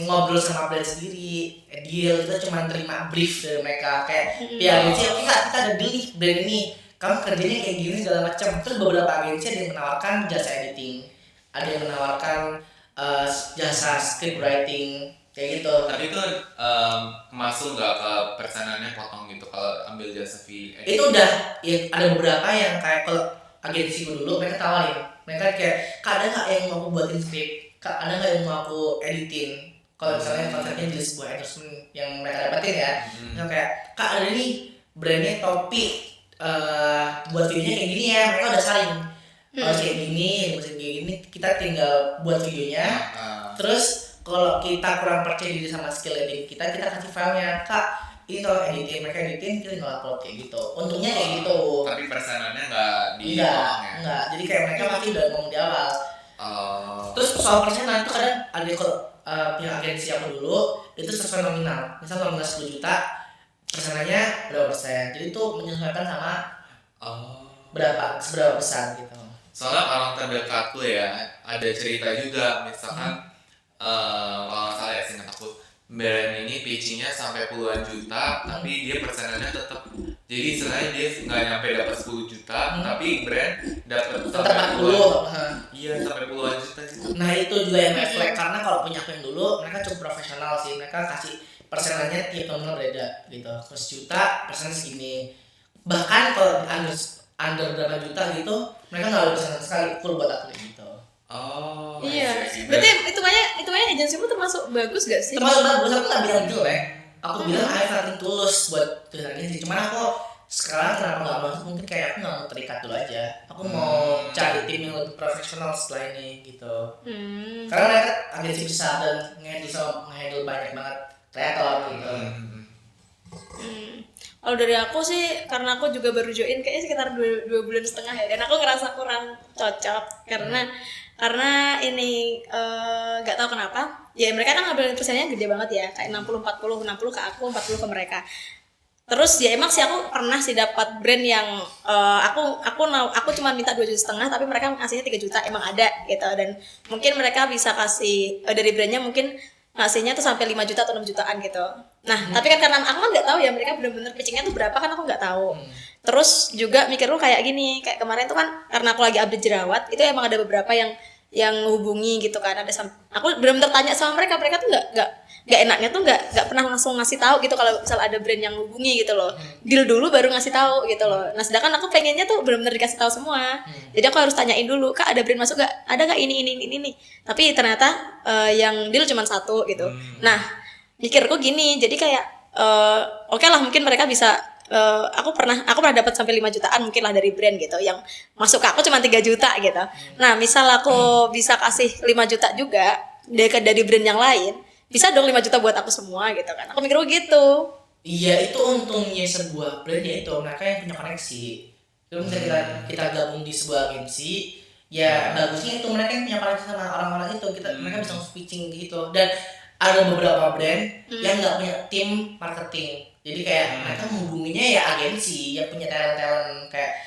ngobrol sama brand sendiri, deal, kita cuma terima brief dari mereka kayak ya agensi oke kak kita ada deal nih brand ini, kamu kerjanya kayak gini segala macam. Terus beberapa agensi ada yang menawarkan jasa editing, ada yang menawarkan jasa script writing kayak gitu. Tapi itu masuk nggak ke persenannya potong gitu kalau ambil jasa fee? Itu udah ya, ada beberapa yang kayak kalau agensiku dulu mereka tawarin, mereka kayak kak ada nggak yang mau aku buatin script, kak ada nggak yang mau aku editin. Kalau misalnya konsepnya jadi sebuah endorsement yang mereka dapetin ya, yang kayak kak ada nih brandnya topi, buat videonya kayak gini ya, mereka udah saling harus kayak gini, harus kayak gini, kita tinggal buat videonya. Terus kalau kita kurang percaya diri sama skill editing kita kasih filenya, kak ini tolong editin, mereka editin, kita tinggal upload kayak gitu. Untungnya kayak gitu. Tapi persenannya nggak dipotong ya? Enggak. Jadi kayak mereka pasti udah ngomong di awal. Terus soal persenan itu kadang ada kalau pihak agensi aku dulu itu sesuai nominal. Misal nominal 10 juta, persenannya berapa persen. Jadi itu menyesuaikan sama seberapa besar gitu. Soalnya orang terdekatku ya ada cerita juga, misalkan kalau nggak salah ya seingat aku brand ini pitchingnya sampai puluhan juta, tapi dia persenannya tetap, jadi istilahnya dia nggak nyampe dapat 10 juta, tapi brand dapat Tetap 40. Iya, sampai puluhan juta gitu. Nah itu juga yang refleks, karena kalau punya aku yang dulu mereka cukup profesional sih, mereka kasih persenannya tiap nominal beda gitu, 1 juta persen segini, bahkan kalau under berapa juta gitu mereka nggak ada persenan sekali, full buat aku gitu. Oh Iya. I see. Berarti hitungannya agensimu termasuk bagus gak sih? Termasuk bagus, aku nggak bilang jelek, aku bilang I have nothing tulus buat tulisan agensi, cuman aku sekarang kenapa nggak masuk, mungkin kayak aku nggak mau terikat dulu aja, aku mau cari tim yang lebih profesional setelah ini gitu. Karena mereka agensi besar dan nge-handle banyak banget kreator gitu. Kalau dari aku sih, karena aku juga baru join kayaknya sekitar 2 bulan setengah ya, dan aku ngerasa kurang cocok karena ini nggak tahu kenapa. Ya mereka kan ngambil persennya gede banget ya, kayak 60-40, 60 ke aku, 40 ke mereka. Terus ya emang sih aku pernah sih dapat brand yang aku cuma minta 2,5 juta, tapi mereka ngasihnya 3 juta, emang ada gitu. Dan mungkin mereka bisa kasih dari brandnya mungkin ngasihnya tuh sampai 5 juta atau 6 jutaan gitu. Nah, tapi kan karena aku kan nggak tahu ya mereka benar-benar pitchingnya tuh berapa, kan aku nggak tahu. Terus juga mikir lu kayak gini, kayak kemarin tuh kan karena aku lagi update jerawat, itu emang ada beberapa yang hubungi gitu kan, aku benar-benar tanya sama mereka tuh nggak enaknya tuh nggak pernah langsung ngasih tahu gitu kalau misal ada brand yang hubungi gitu loh, deal dulu baru ngasih tahu gitu loh. Nah sedangkan aku pengennya tuh benar-benar dikasih tahu semua, jadi aku harus tanyain dulu, kak ada brand masuk nggak, ada nggak ini, tapi ternyata yang deal cuma 1 gitu. Nah mikirku gini, jadi kayak oke lah mungkin mereka bisa. Aku pernah dapat sampai 5 jutaan mungkin lah dari brand gitu, yang masuk ke aku cuma 3 juta gitu. Nah misal aku bisa kasih 5 juta juga dari brand yang lain, bisa dong 5 juta buat aku semua gitu kan, aku mikir gitu. Iya, itu untungnya sebuah brand, ya itu mereka yang punya koneksi. Kalau misalnya kita gabung di sebuah agensi, ya bagusnya itu mereka yang punya koneksi sama orang-orang itu, mereka bisa pitching gitu. Dan ada beberapa brand yang nggak punya tim marketing, jadi kayak mereka menghubunginya ya agensi yang punya talent kayak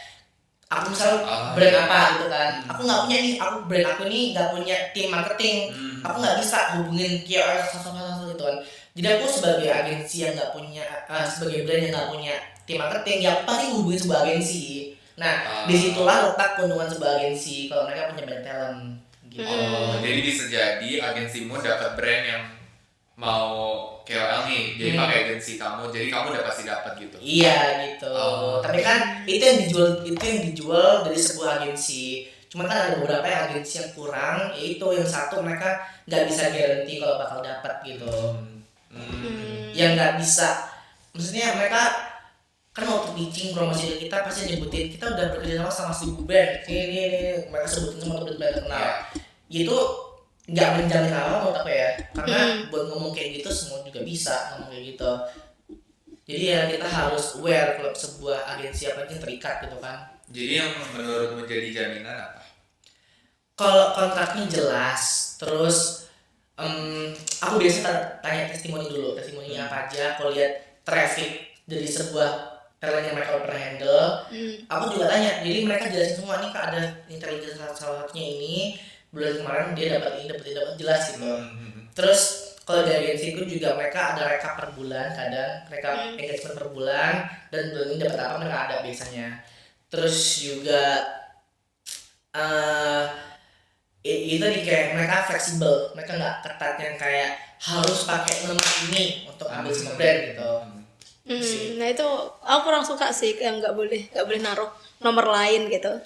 aku misal brand apa gitu kan, aku nggak punya nih, brand aku nih nggak punya tim marketing, aku nggak bisa hubungin KOL satu gitu kan. Jadi aku sebagai agensi yang nggak punya sebagai brand yang nggak punya tim marketing, ya pasti hubungin sebuah agensi. Nah disitulah letak keuntungan sebuah agensi kalau mereka punya banyak talent gitu. Jadi bisa jadi agensimu dapat brand yang mau KOL nih, jadi pakai agensi kamu, jadi kamu udah pasti dapat gitu. Iya gitu. Tapi kan itu yang dijual dari sebuah agensi. Cuma kan ada beberapa agensi yang kurang, yaitu yang satu mereka nggak bisa garanti kalau bakal dapat gitu. Yang nggak bisa, maksudnya mereka kan waktu pitching promosi ke kita pasti nyebutin kita udah bekerja sama si brand, ini mereka sebutin semua brand terkenal. Itu nggak menjamin apa menurut aku ya, karena buat ngomong kayak gitu semua juga bisa ngomong kayak gitu. Jadi ya kita harus aware kalau sebuah agensi apa yang terikat gitu kan. Jadi yang menurutmu jadi jaminan apa? Kalau kontraknya jelas, terus aku biasa tanya testimoninya apa aja. Kalau lihat traffic dari sebuah talent yang mereka pernah handle, aku juga tanya. Jadi mereka jelasin semua nih, kak ada intelligence salah satunya ini, bulan kemarin dia dapat jelas gitu. Terus kalau di agensi itu juga mereka ada rekap per bulan, kadang rekap engagement per bulan, dan bulan ini dapat apa mereka ada biasanya. Terus juga itu nih kayak mereka fleksibel, mereka nggak ketat yang kayak harus pakai nomor ini untuk ambil semua brand gitu. Nah itu aku kurang suka sih, yang nggak boleh naruh nomor lain gitu.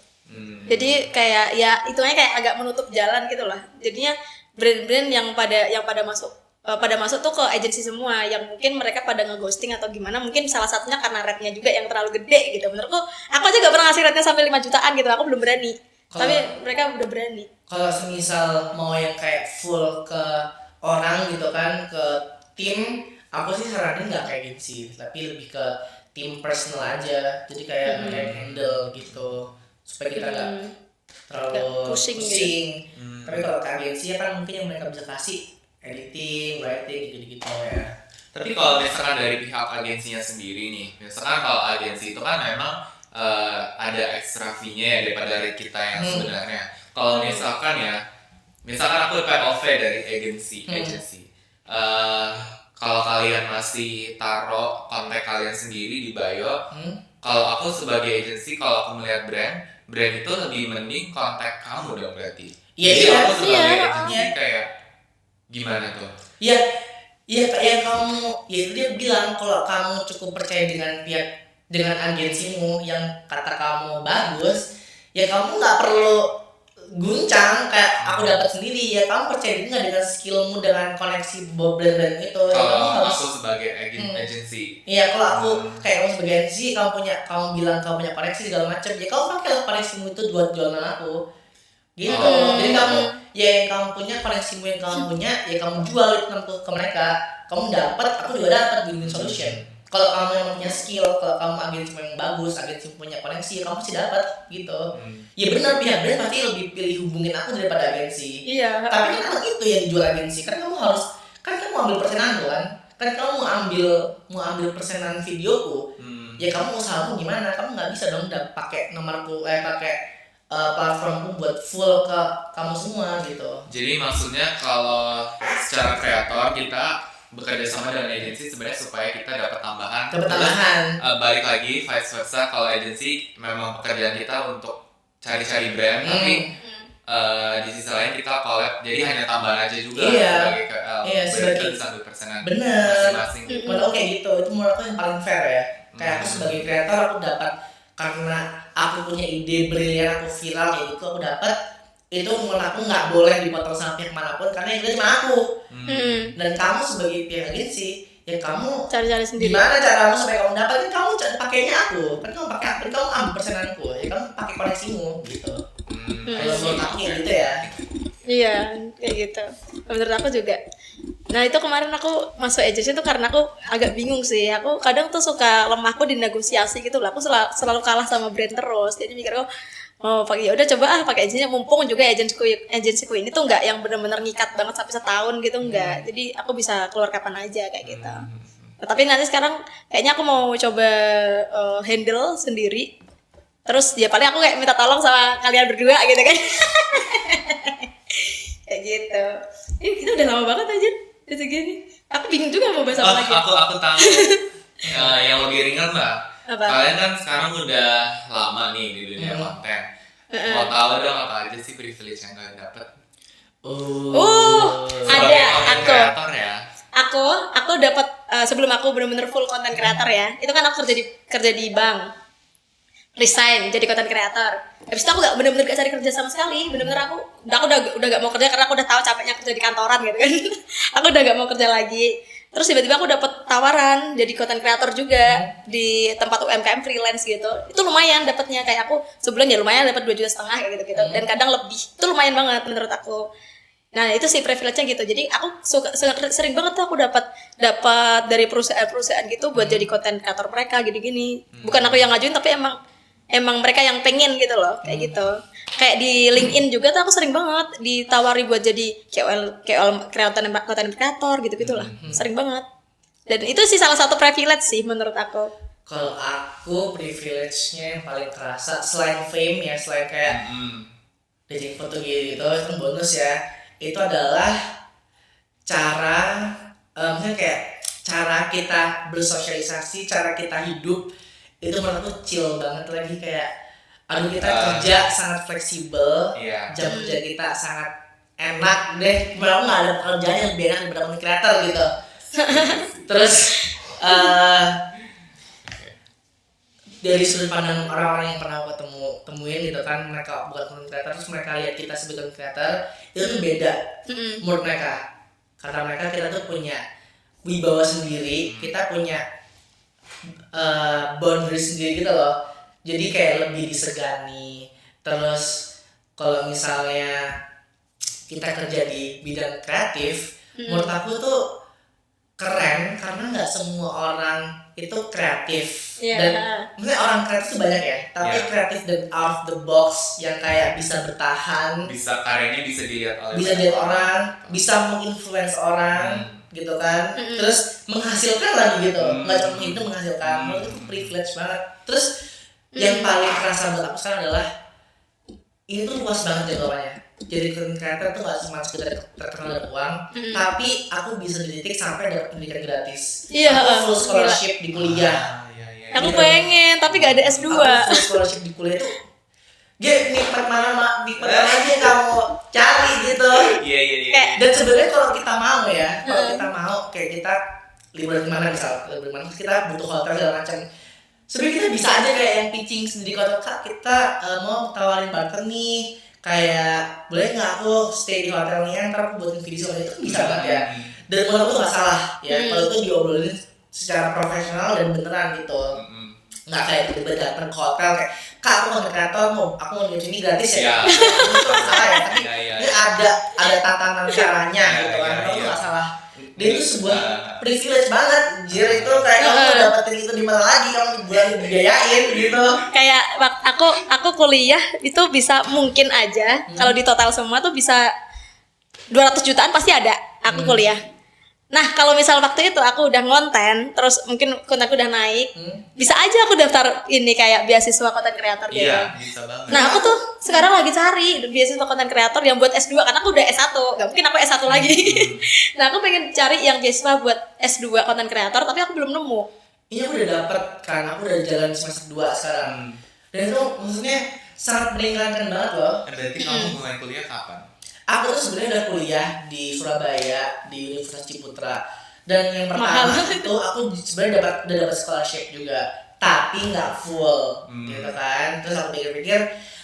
Jadi kayak ya hitungannya kayak agak menutup jalan gitu lah. Jadinya brand-brand yang pada masuk tuh ke agensi semua, yang mungkin mereka pada ngeghosting atau gimana, mungkin salah satunya karena rate-nya juga yang terlalu gede gitu. Menurutku, aku aja gak pernah ngasih rate-nya sampai 5 jutaan gitu, aku belum berani. Tapi mereka udah berani. Kalau semisal mau yang kayak full ke orang gitu kan, ke tim, aku sih saranin nggak kayak agensi, tapi lebih ke tim personal aja. Jadi kayak mereka handle gitu, supaya kita nggak terlalu pusing. Tapi kalau ke agensi ya kan mungkin yang mereka bisa kasih editing, writing gitu-gitu ya. Tapi kalau misalkan dari pihak agensinya sendiri nih, misalkan kalau agensi itu kan memang ada extra fee-nya ya daripada rate kita yang sebenarnya. Kalau misalkan ya, misalkan aku POV dari agency. Kalau kalian masih taruh kontak kalian sendiri di bio, kalau aku sebagai agency, kalau aku melihat brand itu lebih mending kontak kamu dong berarti. Iya, Jadi iya, aku sebagai iya. agency kayak gimana tuh? Iya, iya kayak kamu, ya itu dia bilang kalau kamu cukup percaya dengan agensimu yang kata kamu bagus, ya kamu nggak perlu guncang kayak aku dapat sendiri, ya kamu percaya diri nggak dengan skillmu, dengan koneksi brand itu. Ya, kamu Kalau harus aku sebagai agency, iya, kalau aku kayak kamu sebagai agensi, kamu bilang kamu punya koneksi segala macam, ya kamu pakai koneksimu itu buat jualan aku. Gitu. Jadi kamu ya yang kamu punya, koneksimu yang kamu punya, ya kamu jual itu ke mereka. Kamu dapat, aku juga dapat win-win solution. Kalau kamu yang punya skill, kalau kamu agensi yang bagus, agensi punya koneksi, ya kamu pasti dapat gitu. Ya benar, pihak brand pasti lebih pilih hubungin aku daripada agensi. Iya. Tapi kan emang itu yang dijual agensi. Kan kamu ambil persenan kan? Kan kamu mau ambil persenan videoku. Ya kamu usahamu gimana? Kamu nggak bisa dong pakai nomorku, pakai platformku buat full ke kamu semua gitu. jadi maksudnya kalau secara kreator kita bekerja sama dengan agensi sebenarnya supaya kita dapat tambahan. Balik lagi vice versa, kalau agensi memang pekerjaan kita untuk cari-cari brand, tapi di sisi lain kita collab, jadi hanya tambahan aja juga sebagai KL. Sebagai kita sambil persenan masing-masing. Menurut kayak gitu, itu menurut aku yang paling fair ya. Kayak aku sebagai kreator aku dapat karena aku punya ide brilian, aku viral kayak gitu, aku dapat itu, menurut aku nggak boleh dipotong sama pihak manapun karena itu cuma aku. Dan kamu sebagai pihak agensi, ya kamu Cari-cari sendiri. gimana caramu supaya kamu dapat? Kan kamu pakainya aku, kan kamu ambil persenanku, ya kamu pakai koneksimu gitu. Kalau menurut aku kayak gitu ya. Iya, kayak gitu. Menurut aku juga. Nah itu kemarin aku masuk agency itu karena aku agak bingung sih. Aku kadang tuh suka lemahku di negosiasi gitu lah. Aku selalu kalah sama brand terus. Jadi mikir aku pakai, ya udah coba pakai agensinya, mumpung juga agensiku ini tuh nggak yang benar-benar ngikat banget sampai setahun gitu, enggak. Jadi aku bisa keluar kapan aja kayak gitu. Nah, tapi nanti sekarang kayaknya aku mau coba handle sendiri. Terus ya paling aku kayak minta tolong sama kalian berdua gitu kan. Kayak gitu. Kita udah lama banget aja udah segini. Aku bingung juga mau bahas apa lagi. Aku tahu. Yang lebih ringan Mbak. Apa? Kalian kan sekarang udah lama nih di dunia konten. Mau tahu dong apa aja sih privilege yang kalian dapat? Ada Content creator ya. Aku dapat sebelum aku benar-benar full content creator ya. Itu kan aku kerja di bank. Resign jadi content creator. Habis itu aku bener-bener gak cari kerja sama sekali. Bener-bener aku udah gak mau kerja karena aku udah tahu capeknya kerja di kantoran gitu kan. Aku udah gak mau kerja lagi. Terus tiba-tiba aku dapat tawaran jadi content creator juga di tempat UMKM freelance gitu. Itu lumayan dapatnya, kayak aku sebulan ya lumayan dapat 2,5 juta kayak gitu-gitu. Dan kadang lebih. Itu lumayan banget menurut aku. Nah itu sih privilege-nya gitu. Jadi aku sering banget tuh aku dapat dari perusahaan-perusahaan gitu buat jadi content creator mereka gini-gini. Bukan aku yang ngajuin, tapi emang mereka yang pengen gitu loh, kayak gitu. Kayak di LinkedIn juga tuh aku sering banget ditawari buat jadi KOL content creator gitu-gitulah. Sering banget. Dan itu sih salah satu privilege sih menurut aku. Kalau aku privilege-nya yang paling kerasa selain fame ya, selain kayak jadi foto gitu, itu kan bonus ya. Itu adalah misalnya kayak cara kita bersosialisasi, cara kita hidup, itu menurut aku chill banget lagi. Kayak kita kerja sangat fleksibel, jam kerja kita sangat enak deh. Menurut aku nggak ada pekerjaan yang lebih enak daripada content creator gitu. Terus dari sudut pandang orang-orang yang pernah aku temuin gitu kan, mereka bukan content creator, terus mereka lihat kita sebagai content creator, itu tuh beda menurut mereka. Karena kita tuh punya wibawa sendiri, kita punya boundary sendiri gitu loh. Jadi kayak lebih disegani. Terus kalau misalnya kita kerja di bidang kreatif, menurut aku tuh keren karena nggak semua orang itu kreatif. Dan maksudnya orang kreatif tuh banyak ya, tapi kreatif dan out of the box yang kayak bisa bertahan, bisa karyanya bisa dilihat orang, bisa menginfluence orang gitu kan. Terus menghasilkan lagi gitu, nggak cuma itu menghasilkan. Menurut itu privilege banget. Terus yang paling kerasa buat aku sekarang adalah ini tuh luas banget jangkauannya. jadi content creator tuh gak cuma sekedar terkenal dan uang, tapi aku bisa di titik sampai dapat pendidikan gratis. Iya, Aku full gila. scholarship di kuliah. Iya, iya. Aku Gitu. pengen tapi gak ada S2. Aku full scholarship di kuliah tuh. Nikmat mana aja yang kamu cari gitu. Iya, iya, iya. Kayak- Dan sebenarnya kalau kita mau ya, kalau kita mau kayak kita liburan kemana misal, liburan kemana kita butuh hotel segala macam. Sebenarnya kita bisa aja kayak yang pitching sendiri kalau Kak, kita mau tawarin barter nih, kayak boleh nggak aku stay di hotelnya, ntar aku buatin video sama itu kan bisa banget ya. Dan menurut aku tuh nggak salah ya, kalau itu diobrolin secara profesional dan beneran gitu. Nggak kayak tiba-tiba datang ke hotel kayak, Kak aku mau kreator, aku mau di sini gratis ya. Iya. Itu nggak salah ya, tapi Iya, iya, ini iya. ada tatanan caranya Iya, gitu kan. iya, Itu iya. nggak salah. Dan itu sebuah Nah. privilege banget, Jir, itu kayak kamu mau dapetin itu di mana lagi, kamu dibiayain gitu. Kayak aku kuliah itu bisa mungkin aja kalau di total semua tuh bisa 200 jutaan pasti ada aku kuliah. Nah kalau misal waktu itu aku udah ngonten terus mungkin kontenku udah naik, bisa aja aku daftar ini kayak beasiswa konten kreator gitu. Iya, bisa banget. Nah aku tuh sekarang lagi cari beasiswa konten kreator yang buat S2 karena aku udah S1, gak mungkin aku S1 lagi. Nah aku pengen cari yang beasiswa buat S2 konten kreator tapi aku belum nemu. Ini aku udah dapet kan, aku udah jalan semester 2 sekarang. Dan itu maksudnya sangat meringankan banget loh. Berarti kamu mulai kuliah kapan? Aku tuh sebenarnya udah kuliah di Surabaya di Universitas Ciputra, dan yang pertama Mahal. itu aku sebenarnya udah dapat scholarship juga, tapi nggak full gitu kan. Terus aku pikir-pikir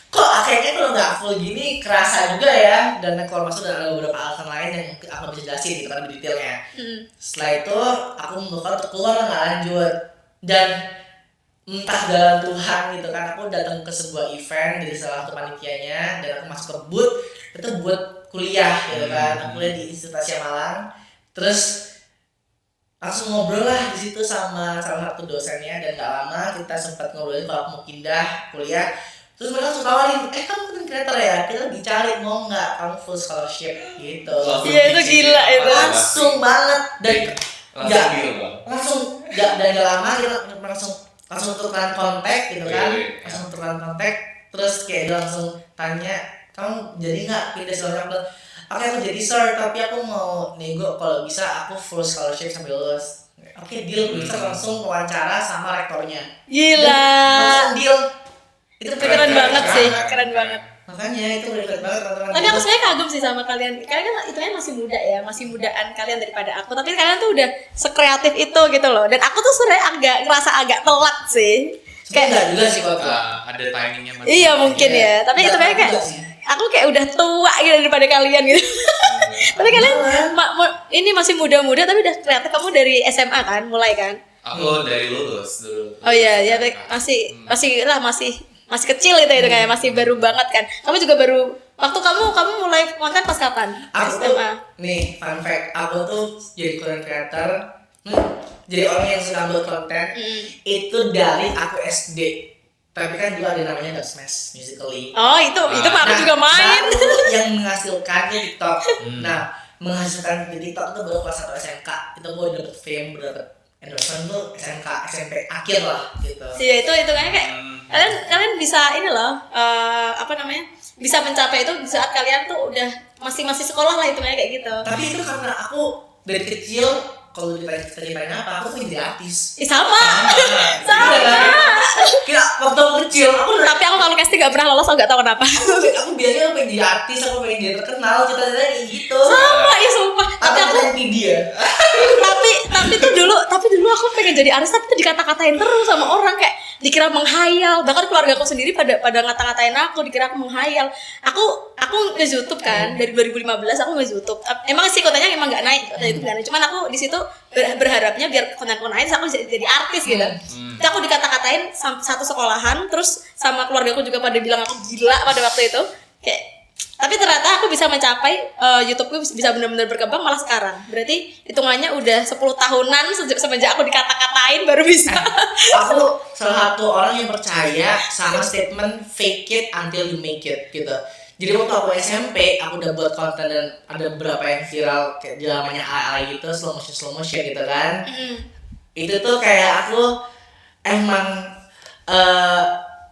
kok kayaknya kalau nggak full gini kerasa juga ya, dan keluar masuk dan ada beberapa alasan lain yang aku bisa jelasin gitu kan lebih detailnya. Setelah itu aku memutuskan untuk keluar nggak lanjut, dan entah jalan Tuhan gitu kan, aku datang ke sebuah event dari salah satu panitianya dan aku masuk ke booth itu buat kuliah gitu kan. Aku kuliah di Institut Asia Malang, terus langsung ngobrol lah di situ sama salah satu dosennya, dan gak lama kita sempat ngobrolin kalau aku mau pindah kuliah. Terus mereka langsung tawarin, kamu content creator ya, kita dicari, mau nggak kamu full scholarship gitu. Iya, itu gila itu. Langsung banget, dan Langsung gitu bang. langsung dan gak lama kita langsung tukeran kontak gitu kan. Iya, iya. Langsung tukeran kontak, terus kayak dia langsung tanya, kamu jadi nggak pindah scholarship? Oke, aku jadi sir, tapi aku mau nego kalau bisa aku full scholarship sampai lulus. Oke, deal. Bisa langsung wawancara sama rektornya. Gila. Langsung deal. Itu Keren banget sih, keren banget. Makanya itu keren banget teman-teman. Tapi aku sebenarnya kagum sih sama kalian. Kalian kan itu masih muda ya, masih mudaan kalian daripada aku. Tapi kalian tuh udah sekreatif itu gitu loh. Dan aku tuh sebenarnya ngerasa agak telat sih. Kayak enggak juga sih kok. Ada timingnya masih. Iya mungkin Iya. ya. Tapi itu Nggak kayak juga sih. aku kayak udah tua gitu daripada kalian gitu. Tapi kalian ini masih muda-muda tapi udah kreatif. Kamu dari SMA kan, mulai kan? Aku dari lulus dulu. Oh iya, ya masih kecil itu kayak masih baru banget kan. Kamu juga baru waktu kamu mulai konten pas kapan? Aku tuh, SMA. nih fun fact, aku tuh jadi content creator, jadi orang yang suka buat konten itu dari aku SD. Tapi kan dulu ada namanya Dub Smash Musical.ly. Oh itu mah aku juga main. Baru yang menghasilkannya TikTok. Nah, menghasilkan di TikTok itu baru kelas 1 SMK. Itu gue dapet fame, dapet endorsement tuh SMK, SMP akhir lah gitu. Iya itu kayak kalian bisa ini loh bisa mencapai itu di saat kalian tuh udah masih sekolah lah itu kayak gitu. Tapi itu karena aku dari kecil kalau ditanya apa, aku pengen jadi artis. Sama. Kira waktu aku kecil, Tapi aku kalau casting gak pernah lolos, aku gak tahu kenapa. aku biasanya pengen jadi artis, aku pengen jadi terkenal, cita-citanya kayak gitu. Sama ya sumpah. Tapi aku dia. tapi dulu aku pengen jadi artis tapi tuh dikata-katain terus sama orang kayak dikira menghayal. Bahkan keluarga aku sendiri pada ngata-ngatain aku, dikira aku menghayal. Aku nge-YouTube kan dari 2015 aku nge-YouTube. Emang sih kontennya emang gak naik, cuman aku di situ berharapnya biar kontenku naik aku jadi artis gitu. Jadi aku dikata-katain satu sekolahan, terus sama keluarga aku juga pada bilang aku gila pada waktu itu. Kayak tapi ternyata aku bisa mencapai YouTubeku bisa benar-benar berkembang malah sekarang. Berarti hitungannya udah 10 tahunan semenjak aku dikata-katain baru bisa. Aku salah satu orang yang percaya sama statement fake it until you make it gitu. Jadi waktu aku SMP, aku udah buat konten dan ada beberapa yang viral kayak namanya AI gitu, slow motion gitu kan. Itu tuh kayak aku emang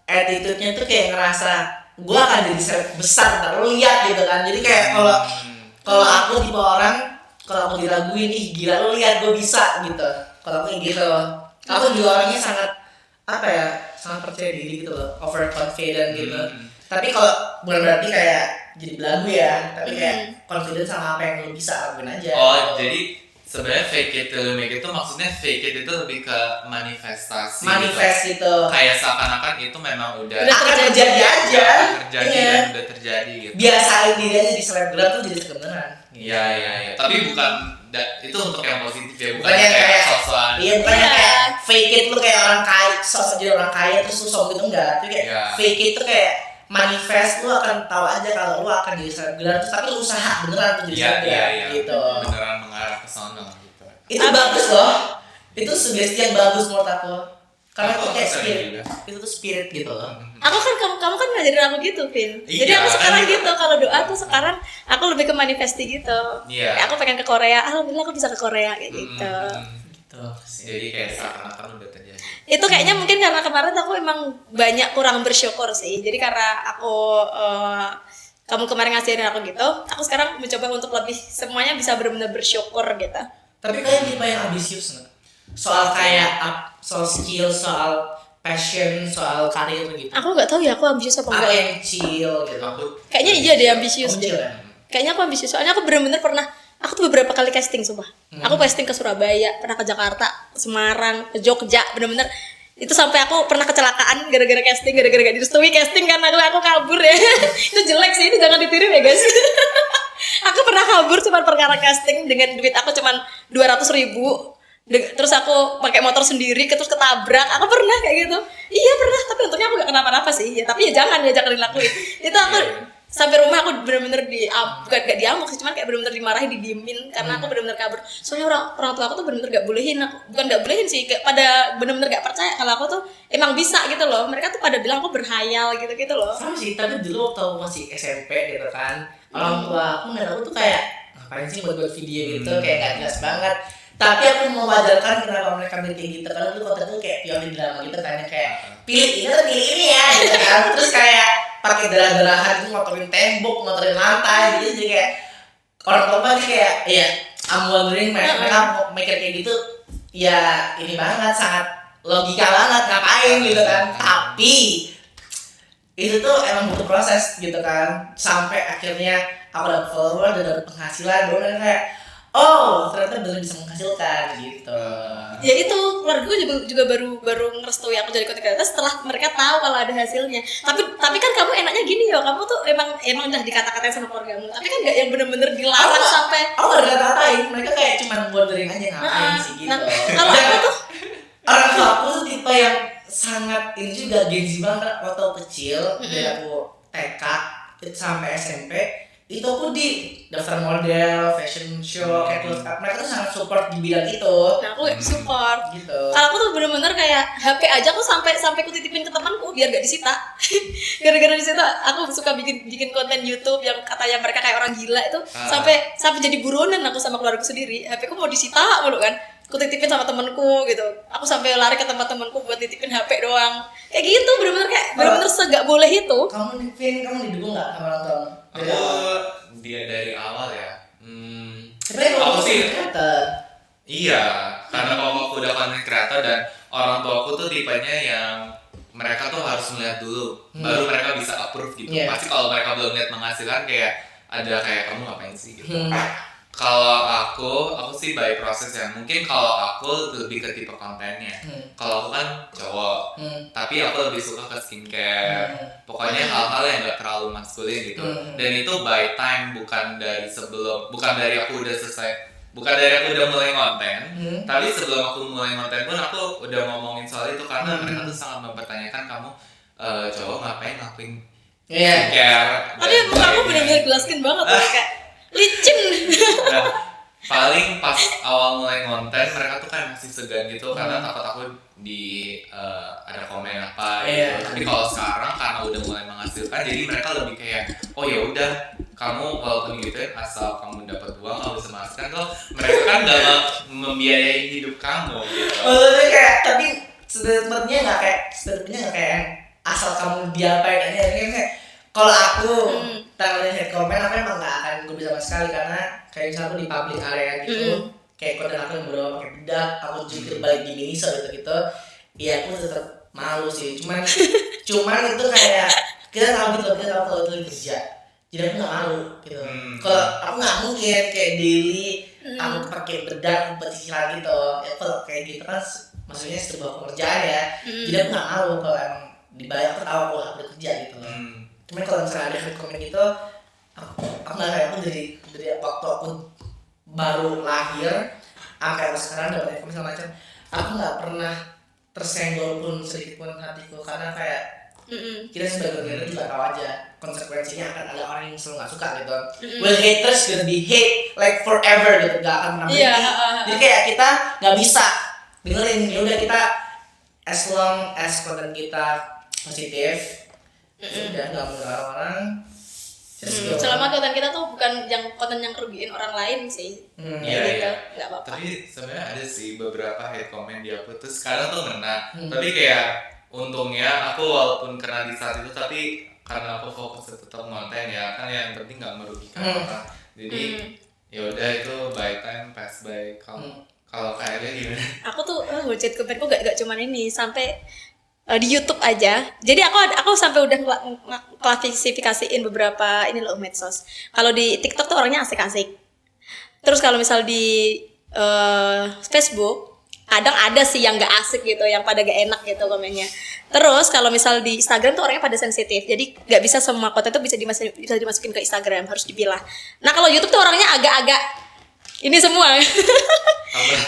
attitude-nya tuh kayak ngerasa gue akan jadi seleb besar ntar lu lihat gitu kan. Jadi kayak kalau aku tipe orang, kalau aku diraguin nih gila lu lihat gue bisa gitu. Kalau aku kayak gitu, aku juga orangnya sangat apa ya, sangat percaya diri gitu loh, overconfident gitu. Tapi kalau bukan berarti kayak jadi belagu ya, tapi kayak confident sama apa yang lu bisa lakuin aja. Oh, jadi sebenarnya fake it till you make it itu maksudnya fake it itu lebih ke manifestasi. Manifest gitu. Kayak seakan-akan itu memang udah Akan terjadi aja. terjadi Iya. dan udah terjadi gitu. Biasain diri aja di selebgram tuh jadi kebenaran. Iya. Tapi bukan itu untuk yang positif ya, bukan Bukan yang kayak kayak sosokan. Iya, bukan yang kayak fake it lu kayak orang kaya, sosok jadi orang kaya terus lu sombong gitu enggak. Tapi kayak Iya. fake it tuh kayak manifest, lu akan tahu aja kalau lu akan jadi selebgram terus tapi lu usaha beneran untuk jadi selebgram Iya. gitu. Beneran mengarah ke sana gitu. Itu bagus loh. Itu sugesti yang bagus menurut aku. Karena itu Aku kayak sering spirit. juga. Itu tuh spirit gitu loh. Aku kan kamu kan ngajarin aku gitu, Vin. Jadi Iya, aku sekarang kan gitu, kalau doa tuh sekarang aku lebih ke manifesti gitu. Iya. Kayak aku pengen ke Korea, alhamdulillah aku bisa ke Korea kayak gitu. Gitu. Jadi kayak seakan-akan udah terjadi. Itu kayaknya mungkin karena kemarin aku emang banyak kurang bersyukur sih. Jadi karena aku kamu kemarin ngasihin aku gitu, aku sekarang mencoba untuk lebih semuanya bisa benar-benar bersyukur gitu. Tapi kalian tipe yang ambisius nggak? Soal kayak soal skill, soal passion, soal karir gitu. Aku nggak tahu ya aku ambisius apa Apa enggak. yang chill gitu? Kayaknya iya deh ambisius Kamu chill deh. ya? Kayaknya aku ambisius. Soalnya aku bener-bener pernah, aku tuh beberapa kali casting sumpah. Aku casting ke Surabaya, pernah ke Jakarta, Semarang, ke Jogja, bener-bener itu sampai aku pernah kecelakaan gara-gara casting, gara-gara gak direstui casting karena aku kabur ya. Itu jelek sih, ini jangan ditiru ya guys. Aku pernah kabur cuma perkara casting dengan duit aku cuma 200.000. Terus aku pakai motor sendiri terus ketabrak. Aku pernah kayak gitu. Iya pernah, tapi untungnya aku gak kenapa-napa sih. Ya tapi ya jangan dilakuin. Itu aku sampai rumah aku bener-bener bukan gak diamuk sih, cuman kayak bener-bener dimarahin, didiemin karena aku bener-bener kabur. Soalnya orang tua aku tuh bener-bener gak bolehin aku, bukan gak bolehin sih, kayak pada bener-bener gak percaya kalau aku tuh emang bisa gitu loh. Mereka tuh pada bilang aku berhayal gitu-gitu loh. Sama sih, tapi dulu waktu aku masih SMP gitu kan, orang tua aku ngeliat aku tuh kayak ngapain sih buat video gitu, kayak gak jelas banget. Tapi aku mewajarkan kenapa mereka milih kayak gitu, karena dulu konten tuh kayak pionir drama gitu kan, kayak pilih ini atau pilih ini ya gitu kan. Terus kayak pakai darah-darahan itu ngotorin tembok, ngotorin lantai gitu. Jadi kayak orang tua aja kayak iya, I'm wondering mereka mikir kayak gitu ya, ini banget, sangat logika banget, ngapain gitu kan. Tapi itu tuh emang butuh proses gitu kan, sampai akhirnya aku dapet follower dan dapet penghasilan, baru kayak oh ternyata benar bisa menghasilkan gitu. Ya itu keluarga gue juga baru ngerestui aku jadi content creator setelah mereka tahu kalau ada hasilnya. Tapi kan kamu enaknya gini ya, kamu tuh emang udah dikata-katain sama keluargamu, tapi kan nggak yang bener-bener dilarang sampai. Aku nggak dikata-katain, mereka kayak cuma wondering aja ngapain sih gitu. Nah, kalau aku tuh orang tua aku tuh tipe yang sangat ini juga gengsi banget waktu aku kecil. Dari aku TK sampai SMP itu aku di daftar model, fashion show, kayak close up. Mereka tuh sangat support di bidang itu. nah aku support Gitu. kalau aku tuh bener-bener kayak HP aja aku sampai aku titipin ke temanku biar gak disita. Gara-gara disita aku suka bikin konten YouTube yang katanya mereka kayak orang gila itu. Sampai jadi buronan aku sama keluarga sendiri. HP ku mau disita mulu kan, aku titipin sama temanku gitu. Aku sampai lari ke tempat temanku buat titipin HP doang kayak gitu. Bener-bener kayak bener-bener segak boleh itu. Kamu didukung nggak sama orang tua? Dia dari awal ya. Sebenarnya Aku aku sih creator. iya, karena kalau aku udah content creator dan orang tua aku tuh tipenya yang mereka tuh harus melihat dulu, baru mereka bisa approve gitu. Iya. Pasti kalau mereka belum lihat menghasilkan kayak ada kayak kamu ngapain sih gitu. Kalau aku sih by proses ya. Mungkin kalau aku lebih ke tipe kontennya. Kalau aku kan cowok, tapi aku lebih suka ke skincare. Pokoknya hal-hal yang gak terlalu maskulin gitu. Dan itu by time, bukan dari aku udah selesai, bukan dari aku udah mulai konten. Tapi sebelum aku mulai konten pun aku udah ngomongin soal itu karena mereka tuh sangat mempertanyakan kamu cowok ngapain ngelakuin skincare. Tapi emang kamu bener-bener jelaskan banget tuh kayak licin. Nah, paling pas awal mulai konten mereka tuh kan masih segan gitu karena takut aku ada komen apa gitu. Tapi kalau sekarang karena udah mulai menghasilkan, jadi mereka lebih kayak oh ya udah, kamu walaupun gituin asal kamu dapat uang kamu bisa menghasilkan kok. Mereka kan gak membiayai hidup kamu gitu. Maksudnya kayak tapi statementnya nggak kayak asal kamu diapain aja, kayak Kalau aku tanggalnya hate comment aku emang nggak akan gue sama sekali karena kayak misalnya aku di public area gitu, kayak konten aku yang berbau pakai bedak, aku jungkir balik di miniso gitu, ya aku tetap malu sih. Cuman itu kayak kita tahu gitu, kita tahu kalau itu kerja, jadi aku nggak malu gitu. Kalau aku nggak mungkin kayak daily aku pakai bedak buat cicilan gitu, ya kalau kayak gitu kan maksudnya sebuah pekerjaan ya, jadi aku nggak malu kalau emang dibayar, aku tahu aku nggak bekerja gitu. Cuman kalau misalnya ada hate comment gitu, aku nggak kayak aku dari waktu aku baru lahir sampai sekarang dapat hate comment segala macam, aku nggak pernah tersenggol pun sedikit pun hatiku karena kayak kita sebagai creator juga tahu aja konsekuensinya akan ada orang yang selalu nggak suka gitu. Will haters gonna be hate like forever gitu, nggak akan pernah berhenti. Jadi kayak kita nggak bisa dengerin, ya udah kita as long as konten kita positif, udah nggak menurut orang. Selama konten kita tuh bukan yang konten yang kerugiin orang lain sih. Iya. Nggak apa-apa. Tapi sebenarnya ada sih beberapa hate comment di aku tuh sekarang tuh kena. Tapi kayak untungnya aku walaupun kena di saat itu, tapi karena aku fokus tetap konten ya kan, yang penting nggak merugikan orang. Jadi ya udah, itu by time pass by. Kalau kayaknya gimana? Aku tuh hujat komenku gak cuman ini, sampai di YouTube aja. Jadi aku sampai udah klasifikasiin beberapa ini loh medsos. Kalau di TikTok tuh orangnya asik-asik. Terus kalau misal di Facebook kadang ada sih yang gak asik gitu, yang pada gak enak gitu komennya. Terus kalau misal di Instagram tuh orangnya pada sensitif, jadi gak bisa semua konten tuh bisa dimasukin ke Instagram, harus dipilah. Nah kalau YouTube tuh orangnya agak-agak ini semua.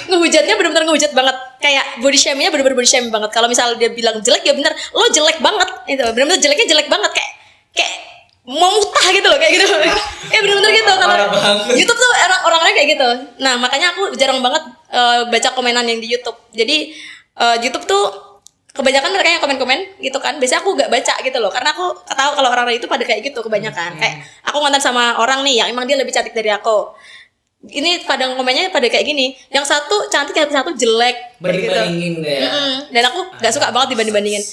Ngehujatnya benar-benar ngehujat banget, kayak body shaming-nya benar-benar body shaming banget. Kalau misal dia bilang jelek, ya bener, lo jelek banget itu, benar-benar jeleknya jelek banget, kayak mau mutah gitu loh, kayak gitu. Bener-bener gitu. Kalau YouTube tuh orang-orangnya kayak gitu. Nah makanya aku jarang banget baca komenan yang di YouTube. Jadi YouTube tuh kebanyakan mereka yang komen-komen gitu kan. Biasanya aku gak baca gitu loh, karena aku tahu kalau orang-orang itu pada kayak gitu kebanyakan. Kayak aku konten sama orang nih yang emang dia lebih cantik dari aku. Ini kadang komennya pada kayak gini, yang satu cantik, yang satu jelek, banding-bandingin gitu ya. Dan aku gak suka banget dibanding-bandingin.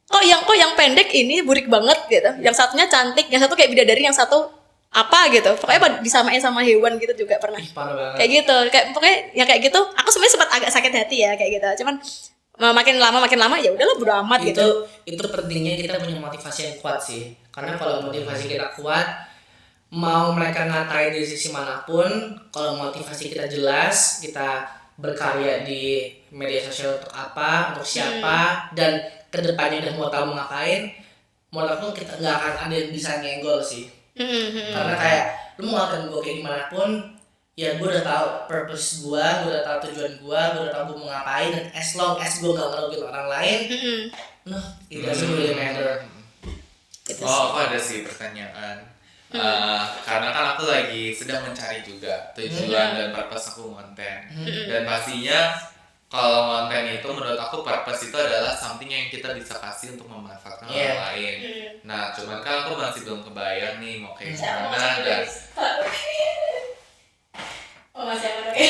Kok yang pendek ini burik banget gitu, yang satunya cantik, yang satu kayak bidadari, yang satu apa gitu, pokoknya disamain sama hewan gitu juga pernah. Parah banget. Kayak gitu, kayak pokoknya yang kayak gitu, aku sebenarnya sempat agak sakit hati ya kayak gitu. Cuman makin lama ya udahlah bodo amat gitu. Itu pentingnya kita punya motivasi yang kuat sih, karena kalau motivasi kita kuat, mau mereka ngatain dari sisi manapun, kalau motivasi kita jelas, kita berkarya di media sosial untuk apa, untuk siapa, dan kedepannya udah mau tahu mau ngapain, menurut aku kita nggak akan ada yang bisa nyenggol sih. Karena kayak lu mau ngatain gue kayak gimana pun, ya gue udah tahu purpose gue udah tahu tujuan gue udah tahu gue mau ngapain, dan as long as gue nggak ngerugiin orang lain, it doesn't really matter. Aku ada sih pertanyaan. Karena kan aku lagi sedang mencari juga tujuan dan purpose aku konten. Dan pastinya kalau konten itu menurut aku purpose itu adalah something yang kita bisa kasih untuk memanfaatkan orang lain. Nah cuman kan aku masih belum kebayang nih mau kayak gimana, dan masih aman, oke.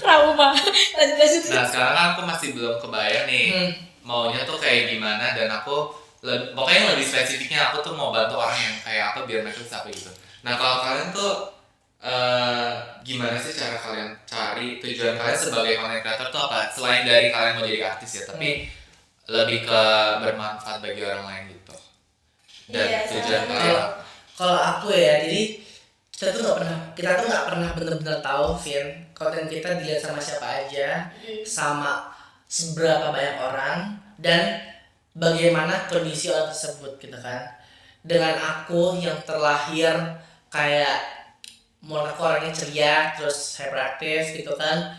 Trauma. Lanjut. Nah sekarang kan aku masih belum kebayang nih maunya tuh kayak gimana, dan aku pokoknya lebih spesifiknya aku tuh mau bantu orang yang kayak apa biar mereka bisa apa gitu. Nah kalau kalian tuh gimana sih cara kalian cari tujuan kalian sebagai content creator tuh apa, selain dari kalian mau jadi artis ya, tapi lebih ke bermanfaat bagi orang lain gitu. Dan tujuan kalian kalau aku ya, jadi kita tuh nggak pernah benar-benar tahu Vin, konten kita dilihat sama siapa aja, sama seberapa banyak orang, dan bagaimana kondisi orang tersebut gitu kan. Dengan aku yang terlahir kayak menurut aku orangnya ceria, terus hyperaktif gitu kan,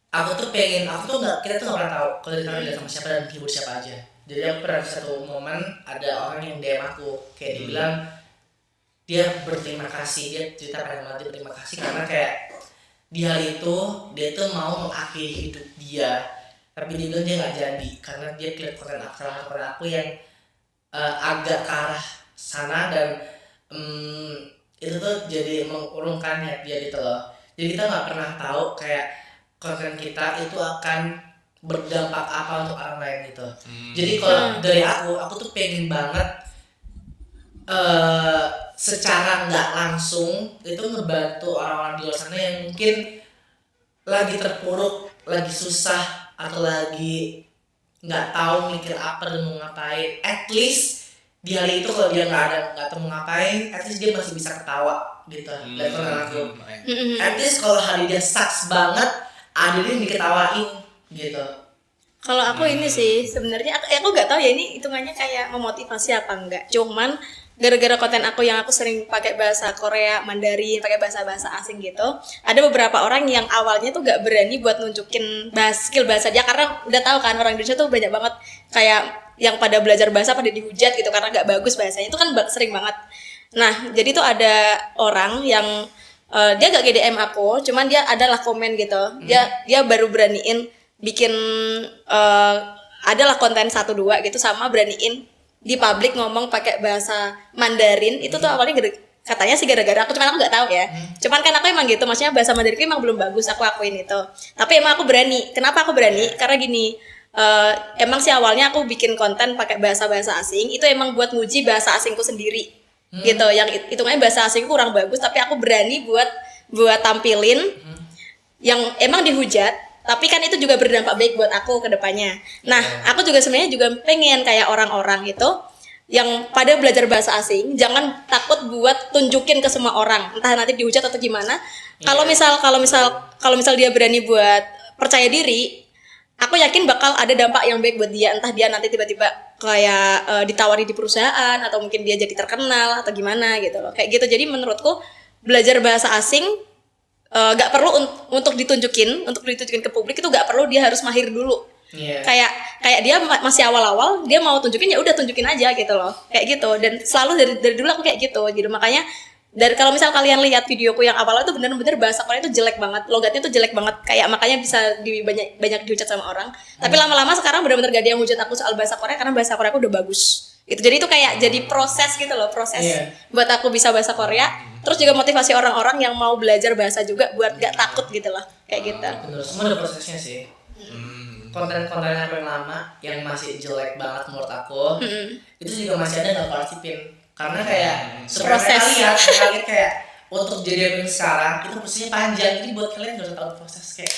kita tuh nggak pernah tahu kalau kita dilihat sama siapa dan hibur siapa aja. Jadi aku pernah di satu momen ada orang yang DM aku kayak dibilang dia berterima kasih, dia cerita pada mati berterima kasih karena kayak di hari itu dia tuh mau mengakhiri hidup dia, tapi dia bilang dia nggak jadi karena dia lihat konten aku yang agak ke arah sana, dan itu tuh jadi mengurungkan niat dia gitu loh. Jadi kita nggak pernah tahu kayak konten kita itu akan berdampak apa untuk orang lain gitu. Jadi kalau dari aku tuh pengen banget secara nggak langsung itu ngebantu orang-orang di luar sana yang mungkin lagi terpuruk, lagi susah atau lagi nggak tahu mikir apa dan mau ngapain. At least di hari itu kalau dia nggak tahu mau ngapain, at least dia masih bisa ketawa gitu. Dan kalau aku, at least kalau hari dia sucks banget, ada dia yang diketawain gitu. Kalau aku ini sih sebenarnya aku nggak tahu ya ini hitungannya kayak memotivasi apa enggak. Cuman gara-gara konten aku yang aku sering pakai bahasa Korea, Mandarin, pakai bahasa-bahasa asing gitu. Ada beberapa orang yang awalnya tuh gak berani buat nunjukin skill bahasa dia karena udah tahu kan orang Indonesia tuh banyak banget kayak yang pada belajar bahasa pada dihujat gitu karena gak bagus bahasanya. Itu kan sering banget. Nah, jadi tuh ada orang yang dia gak GDM aku, cuman dia adalah komen gitu. Dia baru beraniin bikin adalah konten 1-2 gitu sama beraniin di publik ngomong pakai bahasa Mandarin. Itu tuh awalnya katanya sih gara-gara aku, cuman aku nggak tahu ya. Cuman kan aku emang gitu, maksudnya bahasa Mandarin emang belum bagus, aku akuin itu. Tapi emang aku berani. Kenapa aku berani? Karena gini, emang sih awalnya aku bikin konten pakai bahasa-bahasa asing itu emang buat nguji bahasa asingku sendiri. Gitu, yang hitungannya bahasa asingku kurang bagus, tapi aku berani buat tampilin yang emang dihujat. Tapi kan itu juga berdampak baik buat aku ke depannya. Nah, aku juga sebenarnya juga pengen kayak orang-orang itu yang pada belajar bahasa asing, jangan takut buat tunjukin ke semua orang, entah nanti dihujat atau gimana. Kalau misal dia berani buat percaya diri, aku yakin bakal ada dampak yang baik buat dia. Entah dia nanti tiba-tiba kayak ditawari di perusahaan atau mungkin dia jadi terkenal atau gimana gitu loh. Kayak gitu. Jadi menurutku belajar bahasa asing gak perlu untuk ditunjukin ke publik, itu gak perlu dia harus mahir dulu. Kayak dia masih awal-awal, dia mau tunjukin ya udah tunjukin aja gitu loh, kayak gitu. Dan selalu dari dulu aku kayak gitu. Jadi makanya kalau misal kalian lihat videoku yang awal itu bener-bener bahasa Korea itu jelek banget, logatnya itu jelek banget, kayak makanya bisa banyak dihujat sama orang. Tapi lama-lama sekarang bener-bener gak ada yang hujat aku soal bahasa Korea karena bahasa Korea aku udah bagus. Itu jadi itu kayak jadi proses gitu loh, buat aku bisa bahasa Korea. Terus juga motivasi orang-orang yang mau belajar bahasa juga buat gak takut gitu loh, kayak gitu. Bener, semua ada prosesnya sih. Konten-konten aku yang lama yang masih jelek banget menurut aku, itu juga masih ada nggak aku arsipin karena kayak proses kalian kayak untuk jadi yang sekarang itu prosesnya panjang, jadi buat kalian nggak usah tahu proses kayak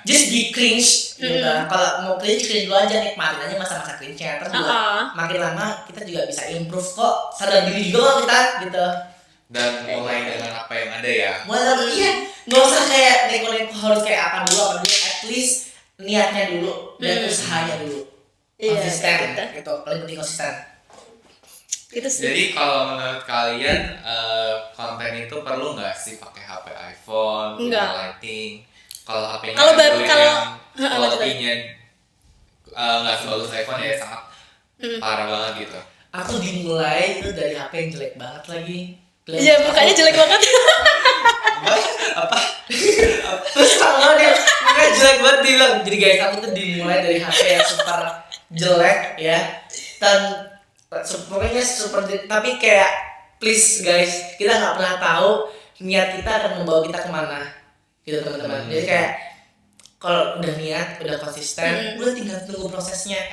just be cringe gitu. Kalau mau cringe dulu aja, nikmatin aja masa-masa cringe-nya, terus juga makin lama kita juga bisa improve kok, sadar diri juga kok kita gitu. Dan mulai dengan apa yang ada ya. Nggak usah kayak neko-neko harus kayak apa dulu, at least niatnya dulu dan usahanya dulu. Konsisten gitu, paling penting konsisten. Gitu sih. Jadi kalau menurut kalian konten itu perlu nggak sih pakai HP iPhone, lighting? Kalau HP-nya quality-nya nggak sebagus iPhone ya sangat parah banget gitu. Atau dimulai itu dari HP yang jelek banget lagi. Iya, mukanya jelek banget. Apa? Terus kalau dia mukanya jelek banget dibilang. Jadi guys, aku tuh dimulai dari HP yang super jelek ya. Dan pokoknya super jelek. Tapi kayak please guys, kita nggak pernah tahu niat kita akan membawa kita kemana gitu teman-teman. Jadi kayak kalau udah niat, udah konsisten, udah tinggal tunggu prosesnya,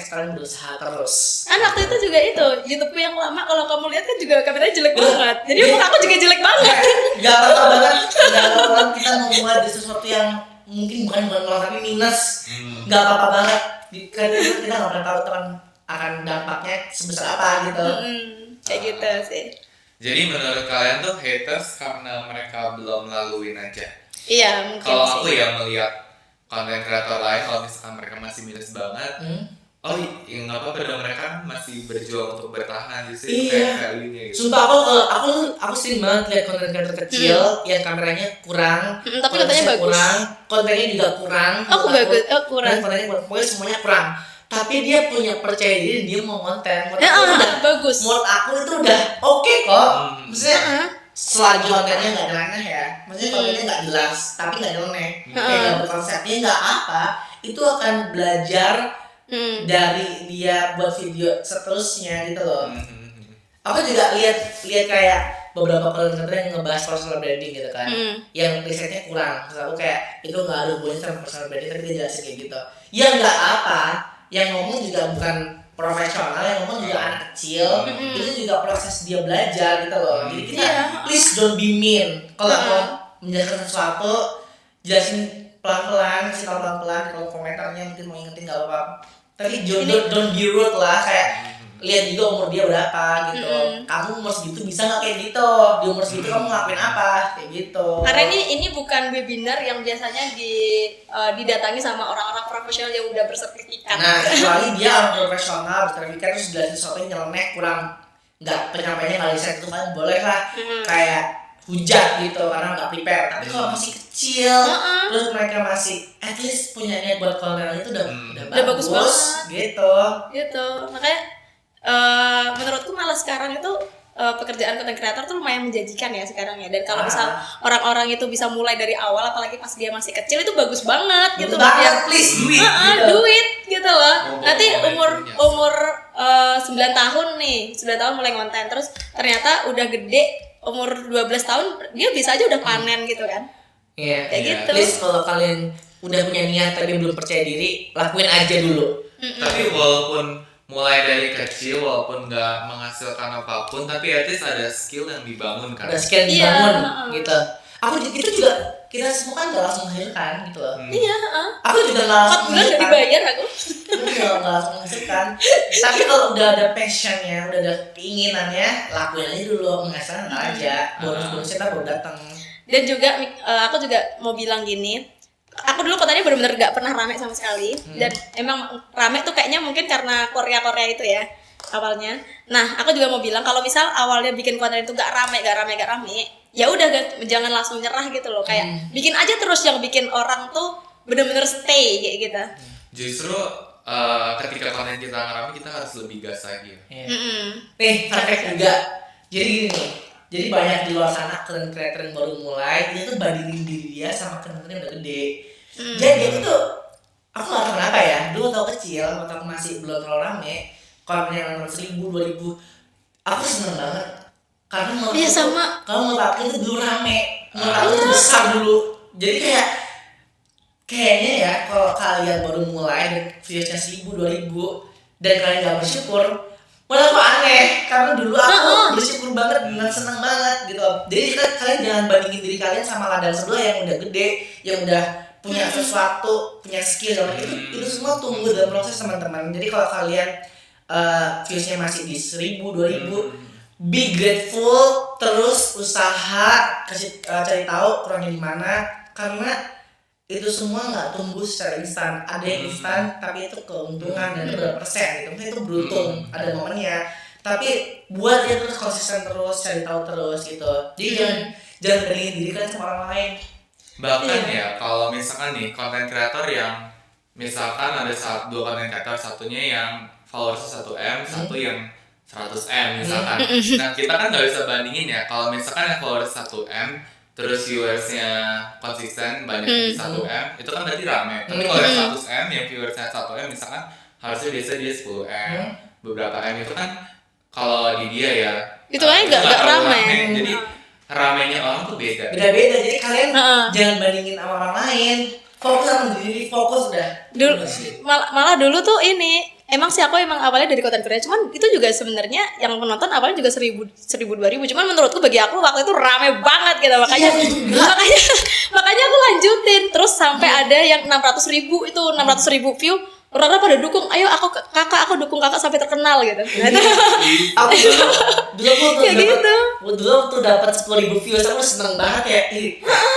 kalian berusaha terus. Kan waktu itu juga itu YouTube yang lama, kalau kamu lihat kan juga kameranya jelek banget. Jadi muka aku juga jelek banget. Gak apa-apa banget. Gak apa-apa kita mau mulai dari sesuatu yang mungkin bukan nol tapi minus. Gak apa-apa banget. Karena kita gak pernah tahu teman akan dampaknya sebesar apa gitu. Kayak gitu sih. Jadi menurut kalian tuh haters karena mereka belum laluin aja? Iya, mungkin kalau sih. Aku ya melihat konten kreator lain, kalau misalkan mereka masih minus banget, ya nggak apa-apa dong, mereka masih berjuang untuk bertahan justru kayak value-nya gitu. Sumpah aku sering banget lihat konten kreator kecil yang kameranya kurang, tapi katanya bagus. Kurang, kontennya juga kurang. Kurang. Kontennya pokoknya semuanya kurang. Tapi dia punya percaya diri, dia mau konten. Bagus. Menurut aku itu udah oke kok. Maksudnya selagi kontennya nggak nyeleneh ya, maksudnya kontennya nggak jelas tapi nggak nyeleneh, kayak nggak berkonsepnya nggak apa, itu akan belajar dari dia buat video seterusnya gitu loh. aku juga lihat kayak beberapa konten yang ngebahas personal branding gitu kan, yang risetnya kurang. Terus aku kayak itu nggak ada hubungannya sama personal branding, tapi dia jelasin kayak gitu. Ya nggak apa, yang ngomong juga bukan profesional, yang ngomong juga anak kecil. Itu juga proses dia belajar gitu loh. Jadi kita please don't be mean. Kalau mau menjelaskan sesuatu, jelasin pelan-pelan, kasih tau pelan-pelan. Kalau komentarnya mungkin mau ingetin nggak apa-apa. Tapi don't be rude lah, kayak lihat juga umur dia berapa gitu. Kamu umur segitu bisa nggak kayak gitu? Di umur segitu kamu ngelakuin apa? Kayak gitu. Karena ini bukan webinar yang biasanya didatangi sama orang-orang profesional yang udah bersertifikat. Nah, kecuali dia orang profesional bersertifikat terus jelasin sesuatu yang nyeleneh kurang, nggak penyampaiannya nggak riset, itu kan boleh lah kayak hujat gitu karena nggak prepare. Tapi kalau masih kecil, terus mereka masih at least punya niat buat konten itu udah bagus banget gitu. Makanya menurutku malah sekarang itu pekerjaan content creator tuh lumayan menjanjikan ya sekarang ya. Dan kalau misal orang-orang itu bisa mulai dari awal, apalagi pas dia masih kecil, itu bagus banget gitu. Biar please duit gitu loh. Nanti umur 9 tahun nih, 9 tahun mulai konten, terus ternyata udah gede umur 12 tahun dia bisa aja udah panen gitu kan. Iya, kayak gitu. Please kalau kalian udah punya niat tapi belum percaya diri, lakuin aja dulu. Tapi walaupun mulai dari kecil, walaupun nggak menghasilkan apapun, tapi at least ada skill yang dibangun kan. Ada skill yang dibangun gitu. Aku itu juga kita semua kan nggak langsung menghasilkan gitu loh. Iya. Aku juga nggak langsung 4 bulan udah dibayar aku. Aku juga nggak langsung menghasilkan. Tapi kalau udah ada passionnya, udah ada keinginannya, lakuin aja dulu, menghasilkan aja. Bonus-bonusnya tak baru datang. Dan juga aku juga mau bilang gini, aku dulu kontennya benar-benar gak pernah rame sama sekali. Dan emang rame tuh kayaknya mungkin karena Korea itu ya awalnya. Nah, aku juga mau bilang kalau misal awalnya bikin konten itu gak rame, ya udah jangan langsung nyerah gitu loh. Kayak bikin aja terus yang bikin orang tuh benar-benar stay kayak gitu. Justru ketika konten kita ngerame, kita harus lebih gas lagi. Nih, perfect juga. Jadi gini nih. Jadi banyak di luar sana content creator yang baru mulai, dia tuh bandingin diri dia sama content yang udah gede. Jadi itu tuh, aku gak tahu kenapa ya, dulu tau kecil, waktu aku masih belum terlalu rame, konten yang 1.000, 2.000, aku seneng banget. Karena menurut Iya, sama. Kalau menurut aku itu dulu rame, menurut aku itu besar dulu. Jadi kayaknya ya, kalau kalian baru mulai dan viewsnya 1.000, 2.000, dan kalian gak bersyukur, malah kok aneh, karena dulu aku bersyukur banget dan seneng banget gitu. Jadi kalian jangan bandingin diri kalian sama ladang sebelah yang udah gede, yang udah punya sesuatu, punya skill. Itu semua tunggu dalam proses teman-teman. Jadi kalau kalian viewsnya masih di 1.000, 2.000, be grateful, terus usaha cari tahu kurangnya di mana, karena itu semua nggak tumbuh secara instan. Ada yang instan tapi itu keuntungan dan itu berapa persen gitu, mungkin itu beruntung ada momennya, tapi buat dia terus konsisten terus, cari tahu terus gitu. Jadi jangan bandingin diri kalian sama orang lain. Bahkan ya kalau misalkan nih konten kreator yang misalkan ada dua konten kreator, satunya yang followersnya 1M, satu yang 100M misalkan. Nah kita kan nggak bisa bandingin ya, kalau misalkan yang followers 1M terus viewersnya konsisten banyak di 1M, itu kan berarti rame. Tapi kalau yang 100M yang viewersnya 1M misalkan harusnya biasa dia 10M, beberapa M, itu kan kalau di dia ya itu kan nggak rame. Jadi ramenya orang tuh beda-beda. Jadi kalian jangan bandingin sama orang lain, fokus sama diri, fokus udah. Malah dulu tuh ini emang awalnya dari konten Korea, cuman itu juga sebenarnya yang penonton awalnya juga 1.000, 2.000, cuman menurutku bagi aku waktu itu rame banget gitu, makanya aku lanjutin terus sampai ada yang 600.000 itu 600.000 view. Orang-orang pada dukung, ayo aku dukung kakak sampai terkenal gitu. Aku dulu gitu. dapat 10.000 views, aku seneng banget ya.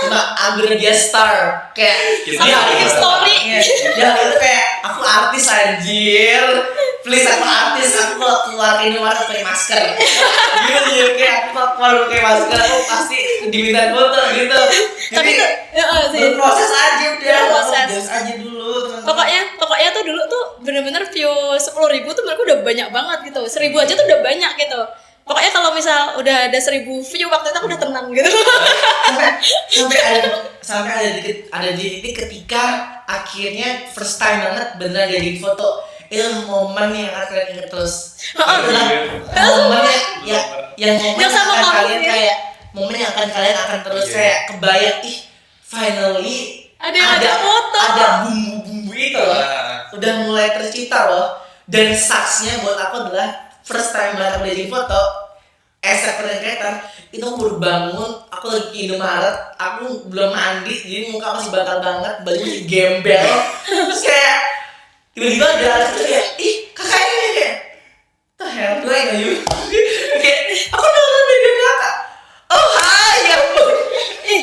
Cuma ambil dia star, kayak sama bikin story. Ya itu kayak aku artis anjir. Please aku artis, aku kalau keluar ini harus pakai masker. Gitu kayak aku kalau pakai masker aku pasti diminta foto gitu. Tapi itu proses aja udah. Proses aja dulu teman-teman. Pokoknya tuh dulu tuh bener-bener view 10.000 tuh menurutku udah banyak banget gitu. 1.000 aja tuh udah banyak gitu. Pokoknya kalau misal udah ada 1.000 view waktu itu aku udah tenang gitu. sampai ada di titik ketika akhirnya first time banget beneran jadi foto. Itu momen yang akan kalian inget terus. Momennya yang momen Yang sama akan kamu, kalian ya. kayak momen yang akan kalian akan terus Iya. kayak kebayang finally Ada yang ngajak foto. ada bumbu-bumbu itu loh. Udah mulai tercipta loh. Dan saksnya buat aku adalah first time banget aku diajak foto as a content creator. Itu aku baru bangun, aku lagi ke Indomaret, aku belum mandi, jadi muka masih bakal banget, baju masih gembel. Terus kayak tiba-tiba ada terus kayak, ih kakak ini kayak the hell do I know you? Kayak aku nonton video kakak. Oh hai ya ampun. Ih,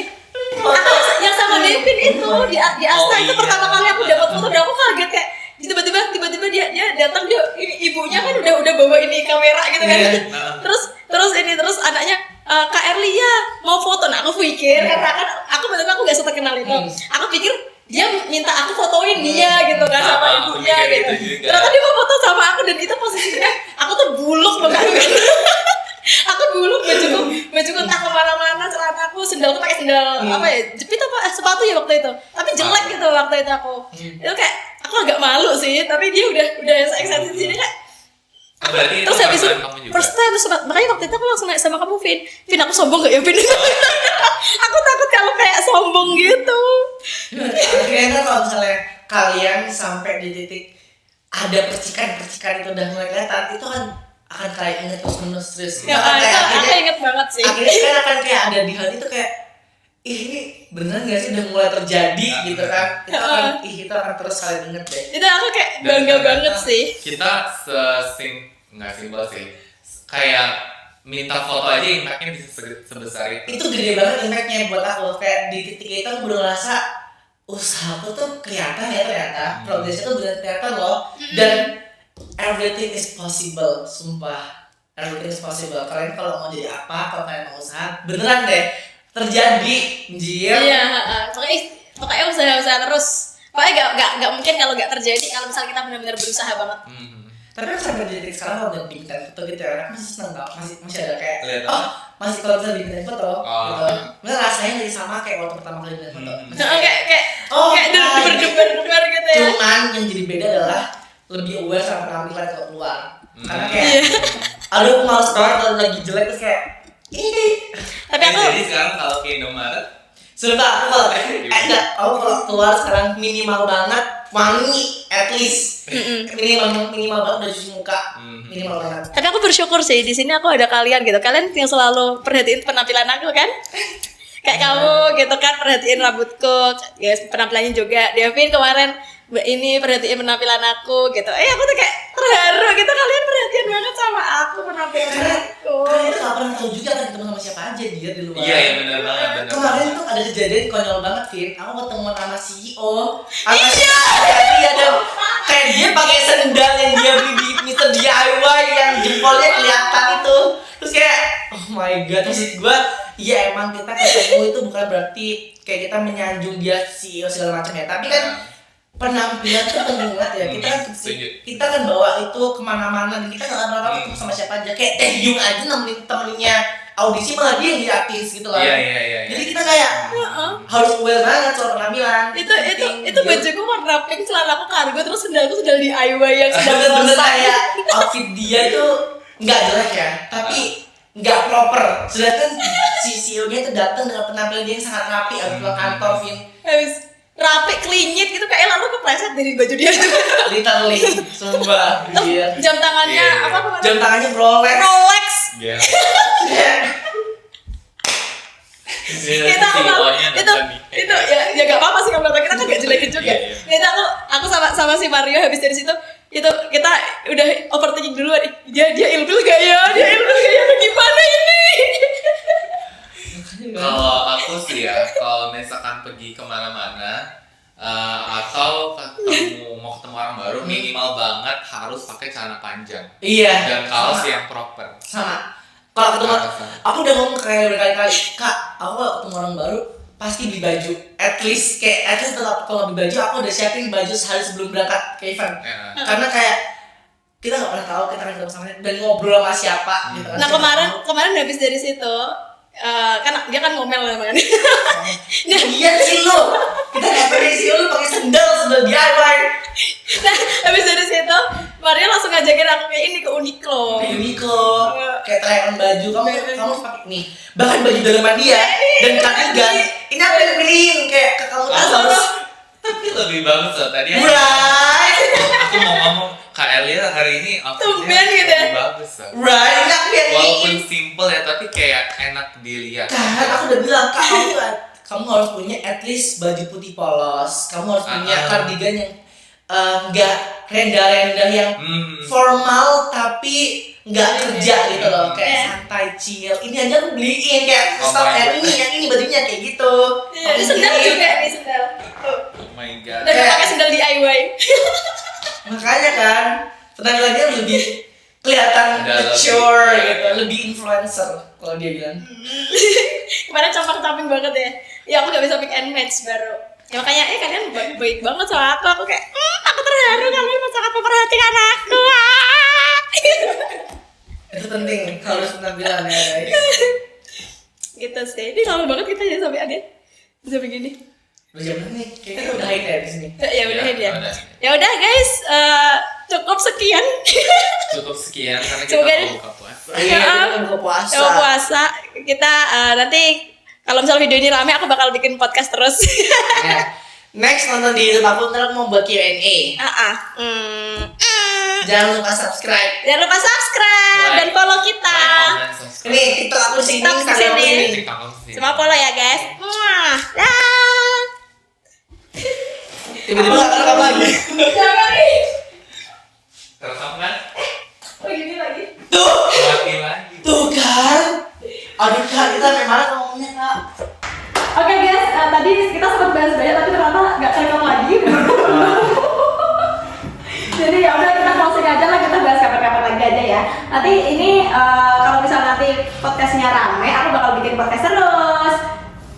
aku yang sama Devin itu di Asta Oh, itu iya. pertama kali aku dapat foto dan aku kaget kayak tiba-tiba dia datang, dia ini ibunya kan udah bawa ini kamera gitu kan. Iya. Terus anaknya Kak Erlia mau foto. Nah aku pikir karena kan aku benar-benar aku gak seterkenal itu. Aku pikir dia minta aku fotoin dia gitu kan sama Sama, aku ibunya mikir gitu. itu juga. Ternyata dia mau foto sama aku dan itu posisinya aku tuh buluk banget. Aku buluk bajuku entah kemana-mana, celanaku sendalku pakai sendal apa ya, jepit apa sepatu ya waktu itu, tapi jelek gitu waktu itu aku. Itu kayak aku agak malu sih, tapi dia udah excited di sini kayak. Berarti itu Terus habis itu perasaan kamu juga. first time terus makanya waktu itu aku langsung naik sama kamu, Vin aku sombong gak ya Vin? Aku takut kalau kayak sombong gitu. Akhirnya kan kalau misalnya kalian sampai di titik ada percikan-percikan itu udah mulai kelihatan, itu kan akan kalian inget terus. Ya, aku inget banget sih. Akhirnya kan akan kayak ada di hati tuh kayak, ih ini beneran gak sih udah mulai terjadi gitu kan? Itu akan terus kalian inget deh. Itu aku kayak Dan bangga ternyata banget sih. Kita nggak simpel sih. Kayak minta foto aja impactnya bisa sebesar itu. Itu gede banget impactnya buat aku. Kayak di titik itu aku baru ngerasa usahaku tuh kelihatan ya ternyata, progresnya tuh bener kelihatan loh. Dan everything is possible, sumpah. Everything is possible. Kalian kalau mau jadi apa, kalau kalian mau usaha, beneran deh terjadi, Jir. Iya, pokoknya usaha terus. Pokoknya gak mungkin kalau gak terjadi kalau misalnya kita benar-benar berusaha banget. Tapi aku sampai di titik sekarang kalau udah dimintain foto gitu ya, aku masih seneng tau, masih ada kayak, Lihat masih kalau bisa dimintain foto, Oh. gitu. Mungkin rasanya jadi sama kayak waktu pertama kali dimintain foto. Masih Kayak debar gitu ya. Cuman yang jadi beda adalah lebih aware sama penampilan kalau keluar. Karena kayak, aduh aku males banget kalau lagi jelek terus kayak, ini. Tapi aku Jadi sekarang kalau ke Indomaret, Sumpah aku kalau aku kalau keluar sekarang minimal banget wangi at least minimal banget udah cuci muka minimal banget. Tapi aku bersyukur sih di sini aku ada kalian gitu. Kalian yang selalu perhatiin penampilan aku kan? Kayak kamu gitu kan perhatiin rambutku, guys penampilannya juga. Devin kemarin ini perhatiin penampilan aku gitu. Aku tuh kayak terharu gitu, kalian perhatian banget sama aku penampilan aku. Kalian tuh gak pernah tahu juga kan ketemu sama siapa aja dia di luar. iya benar banget benar. Kemarin tuh ada kejadian konyol banget, Vin. Aku ketemu sama CEO. Iya. Dia ada kayak dia pakai sendal yang dia beli di Mr. DIY yang jempolnya kelihatan itu. Terus kayak oh my god, maksud gua iya emang kita ketemu itu bukan berarti kayak kita menyanjung dia CEO segala macam ya. Tapi kan penampilan tuh penting banget ya. Kita kan bawa itu kemana-mana dan kita nggak pernah tahu ketemu sama siapa aja. Kayak Taehyung aja nemenin temennya audisi malah dia yang jadi artis gitu lah. Iya. Jadi kita kayak harus aware banget soal penampilan. Itu bajuku warna pink, celanaku kargo, terus sendalku sendal DIY yang sedang Bener-bener rosa. kayak outfit dia itu nggak jelek ya, tapi nggak proper. Sedangkan si CEO-nya itu datang dengan penampilan dia yang sangat rapi, harus pulang kantor, Vin. Habis rapi klinyit gitu kayak lalu kepleset dari baju dia. Literally, sumpah. Iya. Jam tangannya Iya. apa kemarin? Jam tangannya Rolex. Iya. Kita itu ya gak apa-apa sih kalau kita kan gak jelekin juga. Iya. Itu aku sama si Mario habis dari situ itu kita udah overthinking duluan. Dia ilfil gak ya? Gimana ini? Kalau aku sih ya, kalau misalkan pergi kemana-mana atau mau ketemu orang baru, minimal banget harus pakai celana panjang Iya. dan kaos yang proper. Sama. Kalau ketemu, aku udah ngomong kayak berkali-kali, Kak, aku kalau ketemu orang baru pasti beli baju. At least tetap kalau beli baju aku udah siapin baju sehari sebelum berangkat ke event. Ya. Karena kayak kita nggak pernah tahu kita akan ketemu sama dan ngobrol sama siapa. Gitu. Nah kemarin habis dari situ kan dia kan ngomel namanya. Iya sih lu. Kita datang dari sini lu pakai sendal DIY. Nah habis dari situ Mario langsung ngajak ngajakin aku kayak ini ke Uniqlo. Ke Uniqlo, kayak try on baju, kamu harus pakai nih bahan baju dalaman dia dan cardigan. Ini aku yang pilihin kayak ke kamu tuh harus. Tapi lebih bagus loh tadi. Right. Aku mau ngomong Kak Elia hari ini Tumben outfitnya gitu ya. lebih bagus loh. Right, ini aku yang Walaupun pilihin. simple ya, tapi kayak enak dilihat. Kan aku udah bilang Kak, kamu harus punya at least baju putih polos. Kamu harus punya kardigan yang nggak rendah-rendah yang formal tapi nggak kerja gitu loh, kayak santai chill. Ini aja aku beliin kayak Oh stop my God. ini yang ini bajunya kayak gitu. Iya, ini sendal juga nih sendal. Tuh. Oh my god. Dan pakai sendal DIY. Makanya kan penampilannya lebih kelihatan Udah mature lebih- gitu, lebih influencer kalau dia bilang. Kemarin camping banget ya. Ya aku gak bisa pick and match baru. Ya makanya kalian baik banget sama aku. Aku kayak aku terharu kalian sangat memperhatikan aku. Itu penting harus penampilan ya guys. Gitu sih. Ini lama banget kita ya sampai ada bisa begini. Bagaimana nih? Kayaknya udah high ya di sini. Ya udah ya. udah. Ya udah guys, cukup sekian. Cukup sekian karena kita Semoga- mau buka puasa. Iya, kita kan buka puasa. Kalau puasa kita nanti kalau misal video ini rame aku bakal bikin podcast terus. Ya. Next nonton di YouTube aku, ntar aku mau buat Q&A. Jangan lupa subscribe. Jangan lupa subscribe dan follow kita. Like, comment, subscribe. Ini TikTok aku sini, TikTok Instagram aku sini. sini. TikTok aku sih. Semua follow ya guys. Dah. Tiba-tiba gak rekam lagi. Jangan nih. Terekam kan? Oh gini lagi. Tuh, Mati lagi. tuh kan. Aduh Kak, kita sampai mana ngomongnya Kak? Oke guys, tadi kita sempat bahas banyak tapi ternyata nggak terekam lagi. Jadi ya udah kita closing aja lah, kita bahas kapan-kapan lagi aja ya. Nanti ini kalau misal nanti podcastnya rame, aku bakal bikin podcast terus.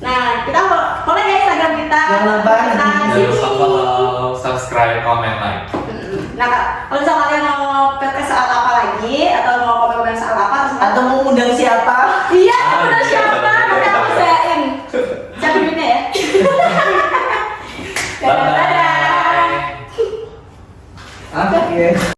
Nah kita follow ya Instagram kita. Jangan lupa. Kita Jangan lupa sini. follow, subscribe, comment, like. Nah kalau misal kalian mau podcast soal apa lagi atau mau komen-komen soal apa, terus Atau mau undang siapa?